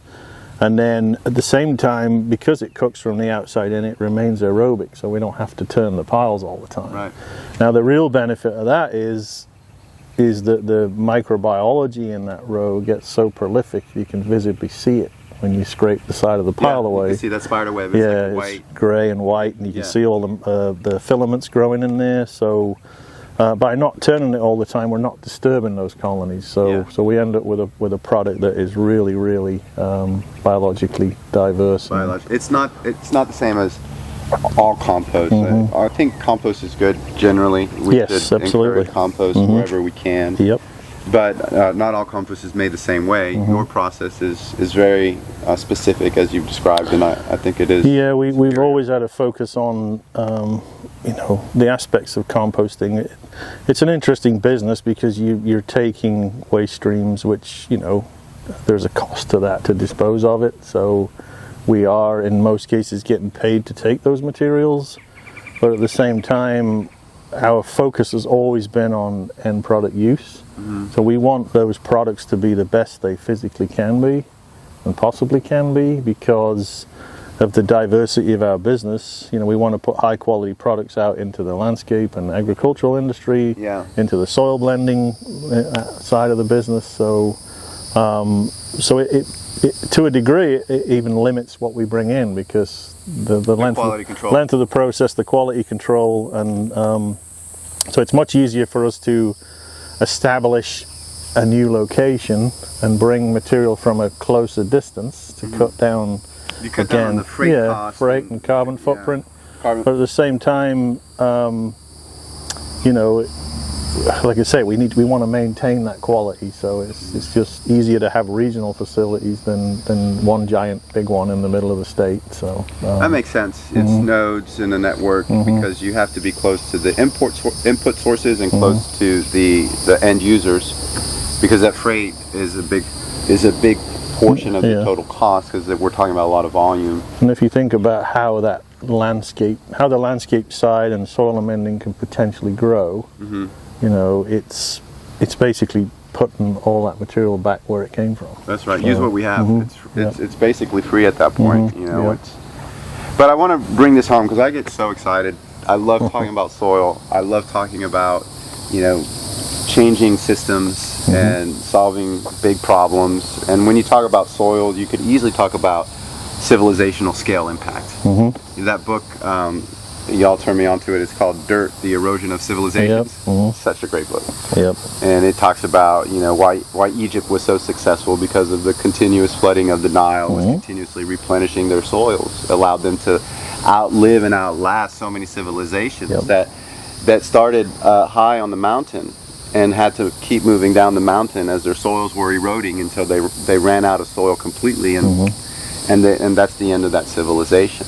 And then at the same time, because it cooks from the outside in, it remains aerobic, so we don't have to turn the piles all the time. Right. Now the real benefit of that is is that the microbiology in that row gets so prolific you can visibly see it when you scrape the side of the pile away. You can see that spider web. It's yeah, like white. It's grey and white, and you can see all the filaments growing in there. So by not turning it all the time, we're not disturbing those colonies. So we end up with a product that is really, really biologically diverse. It's not the same as all compost. I think compost is good generally. We yes, should absolutely. encourage compost wherever we can. Yep. But not all compost is made the same way. Your process is very specific, as you've described, and I think it is. Yeah, we've always had a focus on the aspects of composting. It's an interesting business because you're taking waste streams, which there's a cost to that to dispose of it. So we are in most cases getting paid to take those materials, but at the same time, our focus has always been on end product use. So we want those products to be the best they physically can be and possibly can be because of the diversity of our business. We want to put high quality products out into the landscape and agricultural industry, into the soil blending side of the business. So it to a degree it even limits what we bring in because the length of the process, the quality control, and so it's much easier for us to establish a new location and bring material from a closer distance to cut down. You cut down on the freight cost, freight and carbon footprint. But at the same time, like I say, we want to maintain that quality. So it's just easier to have regional facilities than one giant big one in the middle of the state. So that makes sense. It's nodes in a network because you have to be close to the input sources and close to the end users because that freight is a big portion of the total cost because we're talking about a lot of volume. And if you think about how the landscape side and soil amending can potentially grow, it's basically putting all that material back where it came from. That's right. Use what we have. It's basically free at that point. But I want to bring this home because I get so excited. I love talking about soil. I love talking about changing systems and solving big problems. And when you talk about soil, you could easily talk about civilizational scale impact. That book, y'all turned me onto it. It's called Dirt: The Erosion of Civilizations. Such a great book. And it talks about why Egypt was so successful because of the continuous flooding of the Nile was continuously replenishing their soils, allowed them to outlive and outlast so many civilizations that started high on the mountain and had to keep moving down the mountain as their soils were eroding until they ran out of soil completely, and that's the end of that civilization.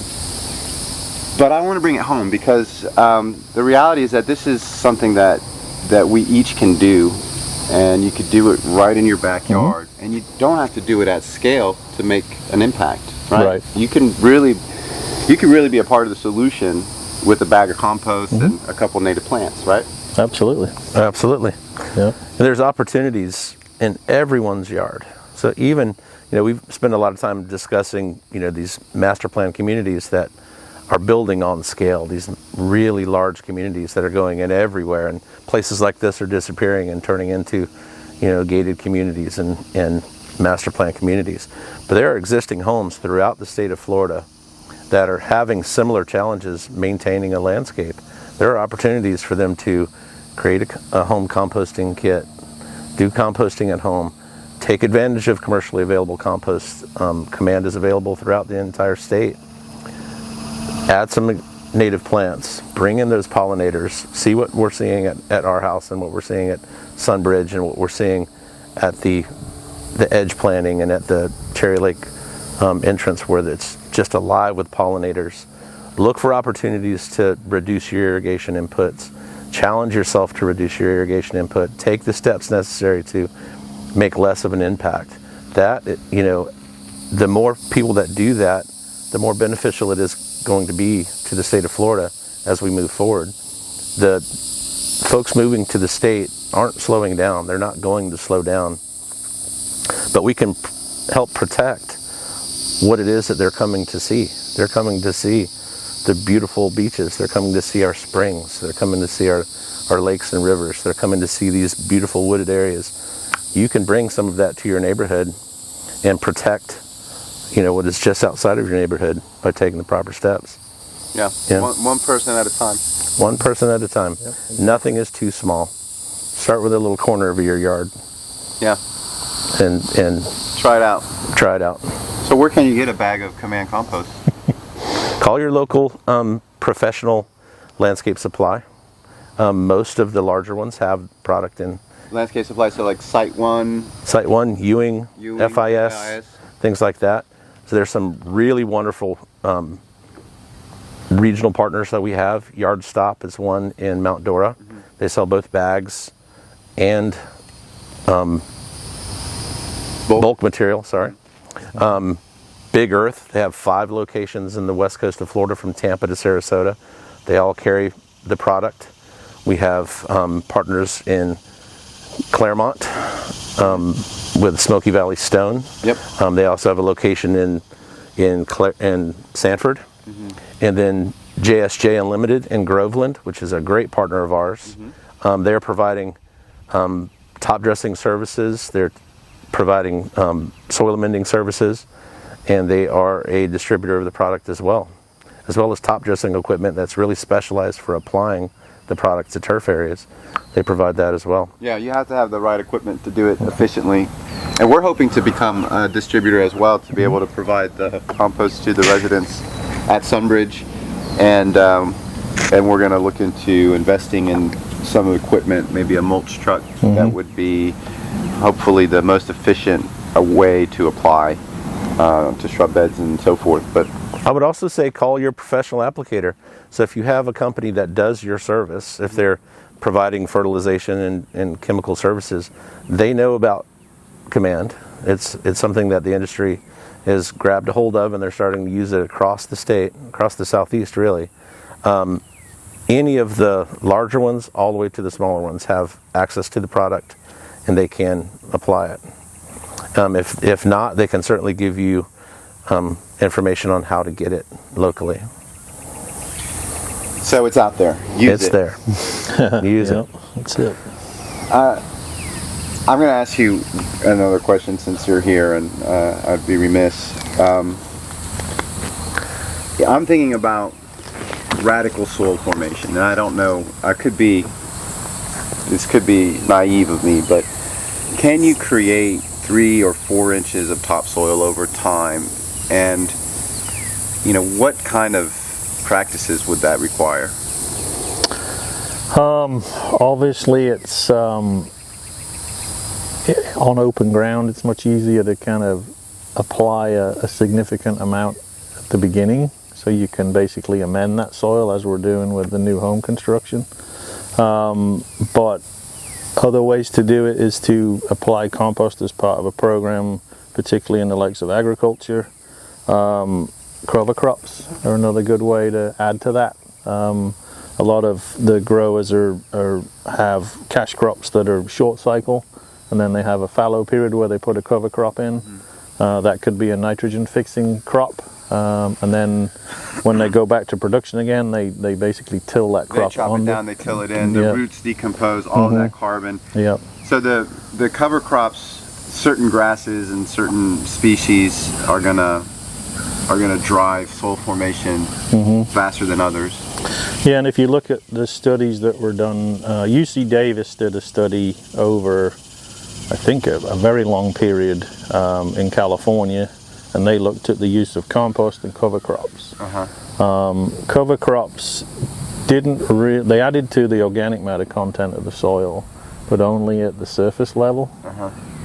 But I want to bring it home because the reality is that this is something that we each can do, and you could do it right in your backyard, and you don't have to do it at scale to make an impact, right? You can really be a part of the solution with a bag of compost and a couple native plants, right? Absolutely. And there's opportunities in everyone's yard. So even we've spent a lot of time discussing these master plan communities that are building on scale, these really large communities that are going in everywhere, and places like this are disappearing and turning into gated communities and master plan communities. But there are existing homes throughout the state of Florida that are having similar challenges maintaining a landscape. There are opportunities for them to create a home composting kit, do composting at home, take advantage of commercially available compost. Command is available throughout the entire state. Add some native plants, bring in those pollinators, see what we're seeing at our house and what we're seeing at Sunbridge and what we're seeing at the edge planting and at the Cherry Lake entrance where it's just alive with pollinators. Look for opportunities to reduce your irrigation inputs. Challenge yourself to reduce your irrigation input. Take the steps necessary to make less of an impact. The more people that do that, the more beneficial it is going to be to the state of Florida as we move forward. The folks moving to the state aren't slowing down. They're not going to slow down. But we can help protect what it is that they're coming to see. They're coming to see the beautiful beaches. They're coming to see our springs. They're coming to see our lakes and rivers. They're coming to see these beautiful wooded areas. You can bring some of that to your neighborhood and protect, what is just outside of your neighborhood by taking the proper steps. Yeah. One person at a time. One person at a time. Yep. Nothing is too small. Start with a little corner of your yard. Yeah. And try it out. Try it out. So where can you get a bag of Command Compost? Call your local professional landscape supply. Most of the larger ones have product in. Landscape supply, so like Site 1? Site 1, Ewing, FIS, things like that. So there's some really wonderful regional partners that we have. Yard Stop is one in Mount Dora. Mm-hmm. They sell both bags and bulk material, sorry. Big Earth, they have 5 locations in the west coast of Florida from Tampa to Sarasota. They all carry the product. We have partners in Claremont with Smoky Valley Stone. Yep. They also have a location in Sanford. Mm-hmm. And then JSJ Unlimited in Groveland, which is a great partner of ours. Mm-hmm. They're providing top dressing services. They're providing soil amending services, and they are a distributor of the product as well as top dressing equipment that's really specialized for applying the product to turf areas. They provide that as well. Yeah, you have to have the right equipment to do it efficiently. And we're hoping to become a distributor as well, to be able to provide the compost to the residents at Sunbridge. And we're going to look into investing in some equipment, maybe a mulch truck. Mm-hmm. That would be hopefully the most efficient way to apply to shrub beds and so forth. But I would also say call your professional applicator. So if you have a company that does your service, if they're providing fertilization and chemical services, they know about Command. It's something that the industry has grabbed a hold of, and they're starting to use it across the state, across the southeast really. Any of the larger ones all the way to the smaller ones have access to the product, and they can apply it. If not, they can certainly give you information on how to get it locally. So it's out there. Use it. It's there. Use it. That's it. I'm going to ask you another question since you're here, and I'd be remiss. I'm thinking about radical soil formation, and I don't know, this could be naive of me, but can you create 3 or 4 inches of topsoil over time? And what kind of practices would that require? Obviously it's on open ground. It's much easier to kind of apply a significant amount at the beginning, so you can basically amend that soil as we're doing with the new home construction. But other ways to do it is to apply compost as part of a program, particularly in the likes of agriculture. Cover crops are another good way to add to that. A lot of the growers have cash crops that are short cycle, and then they have a fallow period where they put a cover crop in. Mm-hmm. That could be a nitrogen fixing crop, and then when they go back to production again, they basically till that crop. They chop it down, they till it in, the roots decompose all of that carbon. Yep. So the cover crops, certain grasses and certain species are gonna drive soil formation faster than others. Yeah, and if you look at the studies that were done, UC Davis did a study over, I think, a very long period in California, and they looked at the use of compost and cover crops. Cover crops they added to the organic matter content of the soil, but only at the surface level.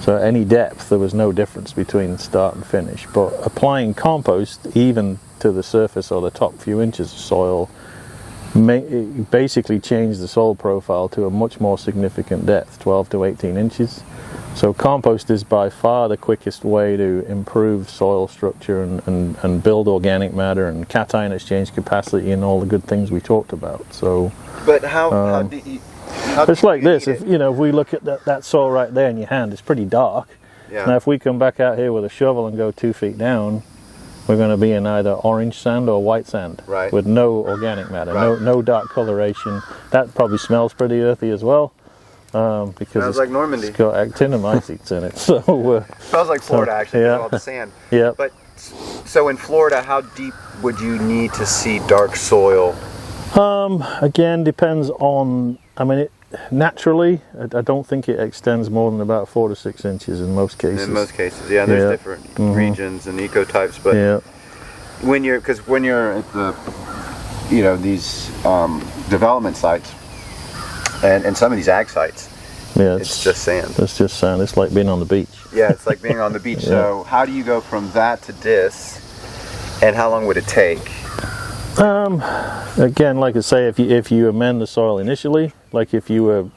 So at any depth, there was no difference between start and finish. But applying compost, even to the surface or the top few inches of soil, basically changed the soil profile to a much more significant depth, 12 to 18 inches. So compost is by far the quickest way to improve soil structure and build organic matter and cation exchange capacity and all the good things we talked about. So, but how do you... It's like this, if we look at that soil right there in your hand, it's pretty dark. Yeah. Now if we come back out here with a shovel and go 2 feet down, we're going to be in either orange sand or white sand, Right. with no organic matter, no dark coloration. That probably smells pretty earthy as well, because Smells like Normandy. it's got actinomycetes in it. So Smells like Florida, actually, yeah. with all the sand. Yeah. But so in Florida, how deep would you need to see dark soil? Again, depends on. I mean, naturally, I don't think it extends more than about 4 to 6 inches in most cases. In most cases, yeah. There's Yeah. different regions and ecotypes, but Yeah. when you're at the, these development sites and some of these ag sites, Yeah, it's just sand. It's just sand. It's like being on the beach. Yeah, it's like being on the beach. So how do you go from that to this, and how long would it take? Again, like I say, if you amend the soil initially, like if you were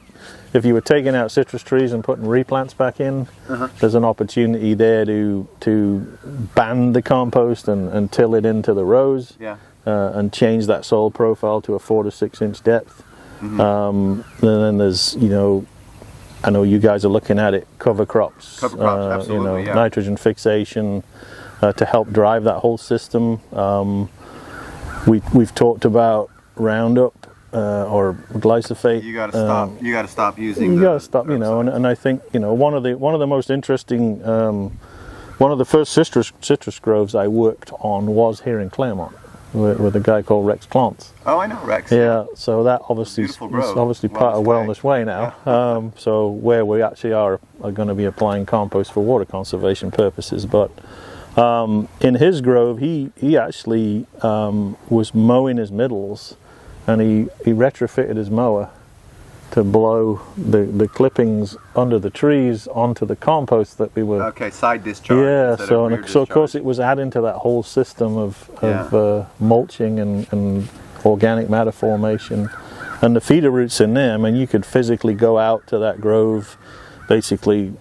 taking out citrus trees and putting replants back in, there's an opportunity there to band the compost and till it into the rows, and change that soil profile to a 4 to 6 inch depth. And then there's, I know you guys are looking at it, cover crops, absolutely, nitrogen fixation to help drive that whole system. We've talked about Roundup or glyphosate. You got to stop. You got to stop using. You got to stop. And I think one of the most interesting, one of the first citrus groves I worked on was here in Claremont with a guy called Rex Clance. Oh, I know Rex. Yeah. So that obviously is obviously part of Wellness Way now. So where we actually are going to be applying compost for water conservation purposes, but. In his grove, he actually was mowing his middles, and he retrofitted his mower to blow the clippings under the trees onto the compost that we were. Okay, side discharge. Yeah, so of course it was adding to that whole system of mulching and organic matter formation, and the feeder roots in there. I mean, you could physically go out to that grove. Basically,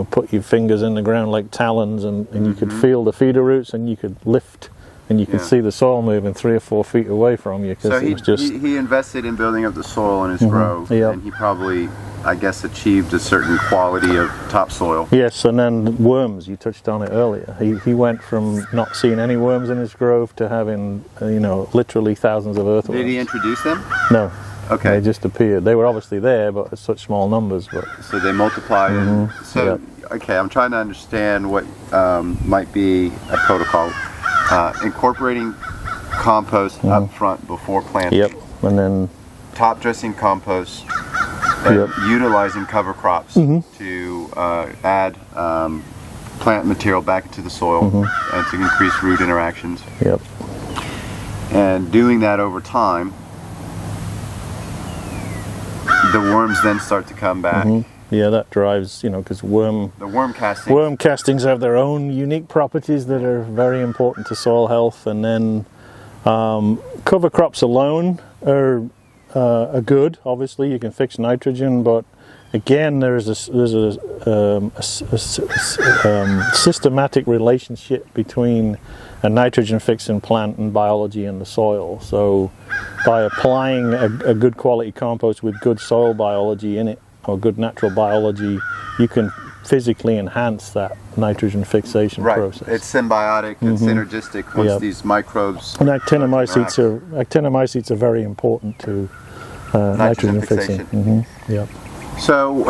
put your fingers in the ground like talons, and you could feel the feeder roots, and you could lift, and you could see the soil moving 3 or 4 feet away from you. So he invested in building up the soil in his grove, and he probably, I guess, achieved a certain quality of topsoil. Yes, and then worms, you touched on it earlier. He went from not seeing any worms in his grove to having, literally thousands of earthworms. Did he introduce them? No. Okay. They just appeared. They were obviously there, but at such small numbers. But so they multiplied. Okay, I'm trying to understand what might be a protocol. Incorporating compost up front before planting. Yep. And then top dressing compost and utilizing cover crops to add plant material back into the soil and to increase root interactions. Yep. And doing that over time. The worms then start to come back. Yeah, that drives, because the worm castings have their own unique properties that are very important to soil health. And then cover crops alone are good. Obviously, you can fix nitrogen, but again, there's a systematic relationship between a nitrogen fixing plant and biology in the soil. So by applying a good quality compost with good soil biology in it, or good natural biology, you can physically enhance that nitrogen fixation process. It's symbiotic and synergistic once these microbes. And actinomycetes are very important to nitrogen fixing. So,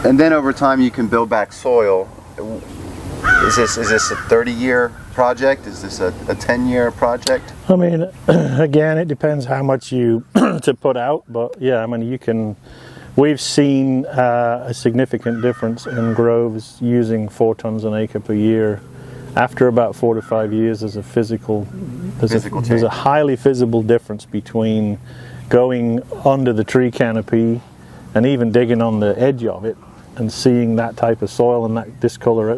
and then over time you can build back soil. Is this a 30-year project? Is this a 10-year project? I mean, again, it depends how much you to put out, but yeah, I mean, we've seen a significant difference in groves using 4 tons an acre per year. After about 4 to 5 years, there's a highly visible difference between going under the tree canopy and even digging on the edge of it and seeing that type of soil and that discolor,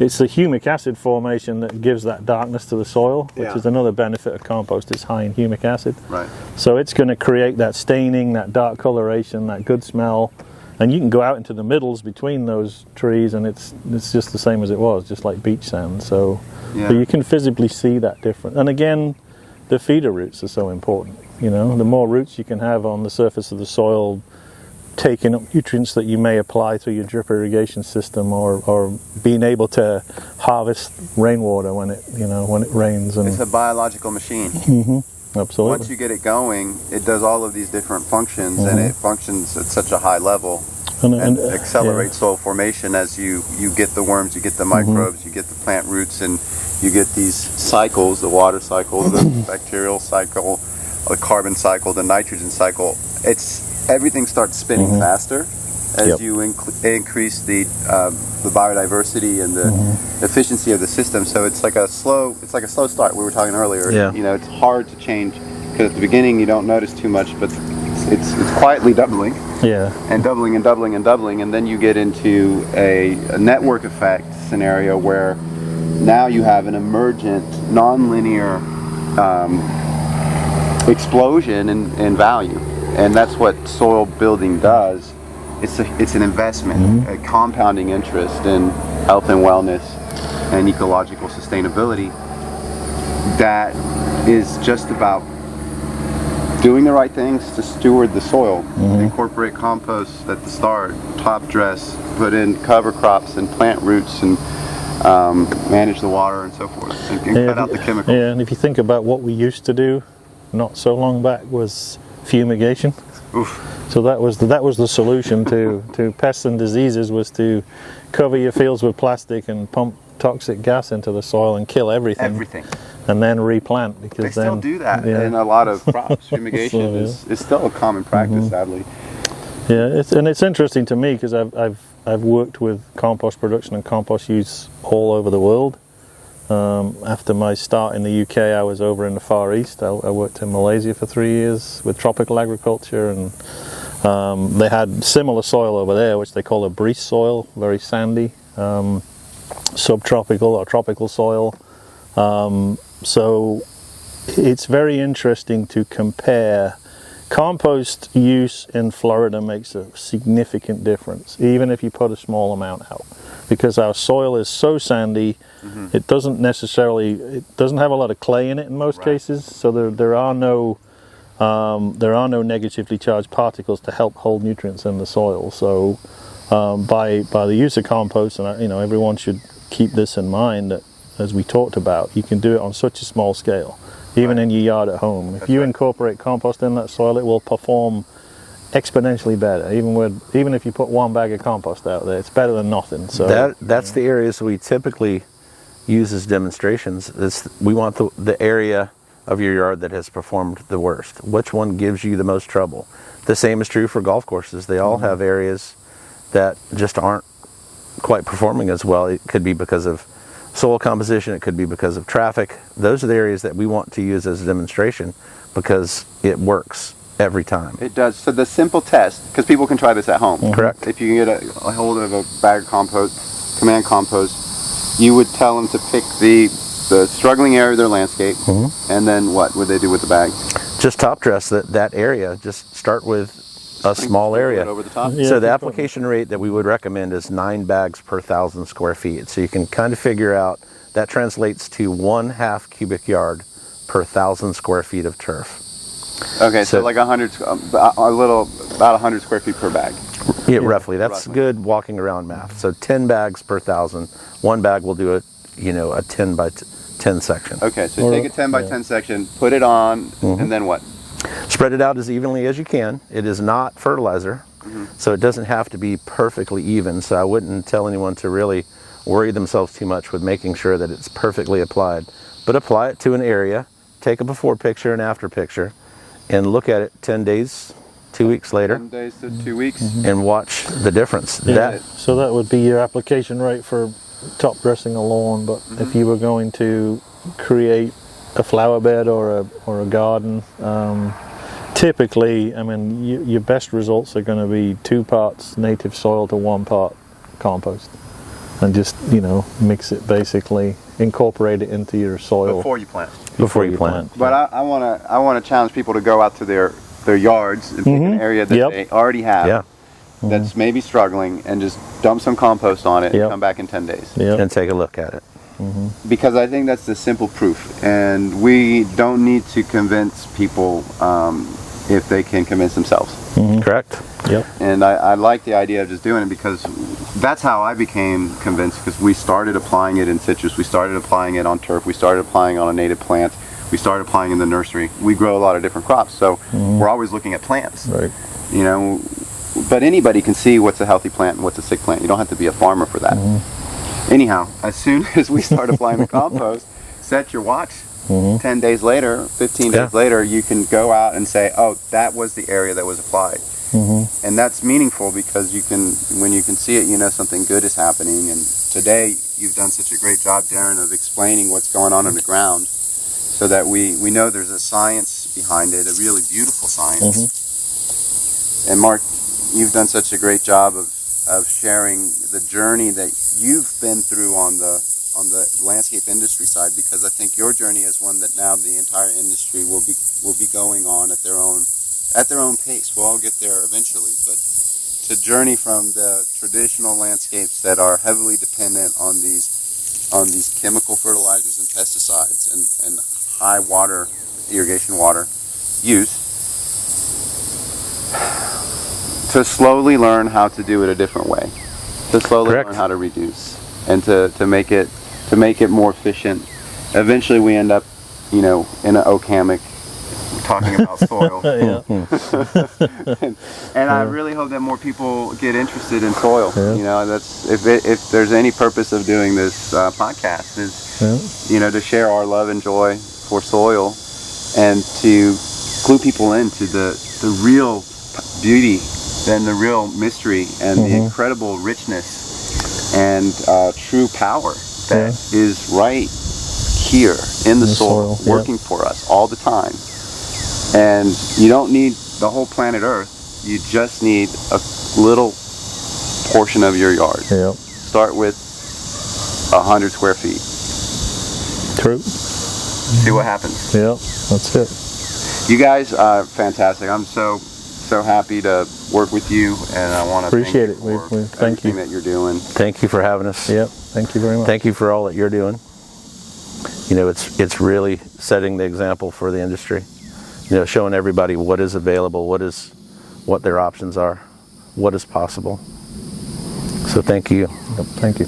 it's the humic acid formation that gives that darkness to the soil, which is another benefit of compost. It's high in humic acid. Right. So it's going to create that staining, that dark coloration, that good smell. And you can go out into the middles between those trees and it's just the same as it was, just like beach sand. So you can visibly see that difference. And again, the feeder roots are so important. The more roots you can have on the surface of the soil, taking up nutrients that you may apply through your drip irrigation system, or being able to harvest rainwater when it rains. And It's a biological machine. absolutely. Once you get it going, it does all of these different functions, and it functions at such a high level and accelerates soil formation as you get the worms, you get the microbes, you get the plant roots, and you get these cycles, the water cycle, the bacterial cycle, the carbon cycle, the nitrogen cycle. Everything starts spinning faster as you increase the biodiversity and the efficiency of the system. So it's like a slow start. We were talking earlier. Yeah. It's hard to change because at the beginning you don't notice too much, but it's quietly doubling. Yeah. And doubling and doubling and doubling, and then you get into a network effect scenario where now you have an emergent, non-linear explosion in value, and that's what soil building does. It's an investment, a compounding interest in health and wellness and ecological sustainability that is just about doing the right things to steward the soil. Incorporate compost at the start, top dress, put in cover crops and plant roots, and manage the water and so forth, and cut out the chemicals. Yeah, and if you think about what we used to do not so long back was fumigation. Oof. So that was the solution to pests and diseases, was to cover your fields with plastic and pump toxic gas into the soil and kill everything. And then replant, because they still do that in a lot of crops. Fumigation is still a common practice, sadly. Yeah, it's interesting to me because I've worked with compost production and compost use all over the world. After my start in the UK, I was over in the Far East. I worked in Malaysia for 3 years with tropical agriculture, and they had similar soil over there, which they call a breeze soil, very sandy, subtropical or tropical soil. So it's very interesting to compare. Compost use in Florida makes a significant difference, even if you put a small amount out, because our soil is so sandy. It doesn't have a lot of clay in it in most cases, so there are no negatively charged particles to help hold nutrients in the soil. So by the use of compost, and everyone should keep this in mind, that as we talked about, you can do it on such a small scale, even in your yard at home. If you incorporate compost in that soil, it will perform exponentially better. Even if you put one bag of compost out there, it's better than nothing. So that's the areas we typically use as demonstrations. We want the area of your yard that has performed the worst. Which one gives you the most trouble? The same is true for golf courses. They all have areas that just aren't quite performing as well. It could be because of soil composition, it could be because of traffic. Those are the areas that we want to use as a demonstration because it works every time. It does. So the simple test, because people can try this at home. Correct. If you can get a hold of a bag of compost, command compost, you would tell them to pick the struggling area of their landscape, and then what would they do with the bag? Just top dress that area. Just start with a small area. Over the top? So the application rate that we would recommend is 9 bags per 1,000 square feet. So you can kind of figure out that translates to 1/2 cubic yard per 1,000 square feet of turf. Okay, so like about 100 square feet per bag. Yeah, roughly. That's good walking around math. So 10 bags per 1,000. One bag will do a 10 by 10 section. Okay, so take a 10 by 10 section, put it on, and then what? Spread it out as evenly as you can. It is not fertilizer, so it doesn't have to be perfectly even. So I wouldn't tell anyone to really worry themselves too much with making sure that it's perfectly applied. But apply it to an area, take a before picture and after picture, and look at it 10 days, 2 weeks later. 10 days to 2 weeks. And watch the difference. So that would be your application rate for top dressing a lawn. But if you were going to create a flower bed or a garden, typically, your best results are going to be 2 parts native soil to 1 part compost, and just mix it, basically incorporate it into your soil Before you plant. Before you plant. But I want to challenge people to go out to their yards and pick an area that they already have that's maybe struggling, and just dump some compost on it and come back in 10 days. And take a look at it. Because I think that's the simple proof, and we don't need to convince people if they can convince themselves. Correct. Yep. And I like the idea of just doing it, because that's how I became convinced, because we started applying it in citrus, we started applying it on turf, we started applying it on a native plant, we started applying in the nursery. We grow a lot of different crops, so we're always looking at plants. Right. You know, but anybody can see what's a healthy plant and what's a sick plant. You don't have to be a farmer for that. Anyhow, as soon as we start applying the compost, set your watch. 10 days later, 15 days later, you can go out and say, oh, that was the area that was applied. And that's meaningful, because you can, when you can see it, you know something good is happening. And today, you've done such a great job, Darren, of explaining what's going on in the ground, so that we know there's a science behind it, a really beautiful science. And Mark, you've done such a great job of sharing the journey that you've been through on the landscape industry side, because I think your journey is one that now the entire industry will be going on at their own pace. We'll all get there eventually, but to journey from the traditional landscapes that are heavily dependent on these chemical fertilizers and pesticides and high water irrigation water use, to slowly learn how to do it a different way, to slowly learn how to reduce, and to make it more efficient. Eventually we end up, you know, in an oak hammock talking about soil. and I really hope that more people get interested in soil. You know, that's if there's any purpose of doing this podcast is you know, to share our love and joy for soil, and to clue people into the real beauty and the real mystery and the incredible richness and true power that is right here in the soil, working for us all the time. And you don't need the whole planet Earth, you just need a little portion of your yard. Start with 100 square feet. True. See what happens. That's it. You guys are fantastic. I'm so happy to work with you, and I want to Appreciate it. for thank you. everything that you're doing. Thank you for having us. Thank you very much. Thank you for all that you're doing. You know, it's really setting the example for the industry. You know, showing everybody what is available, what their options are, what is possible. So thank you. Thank you.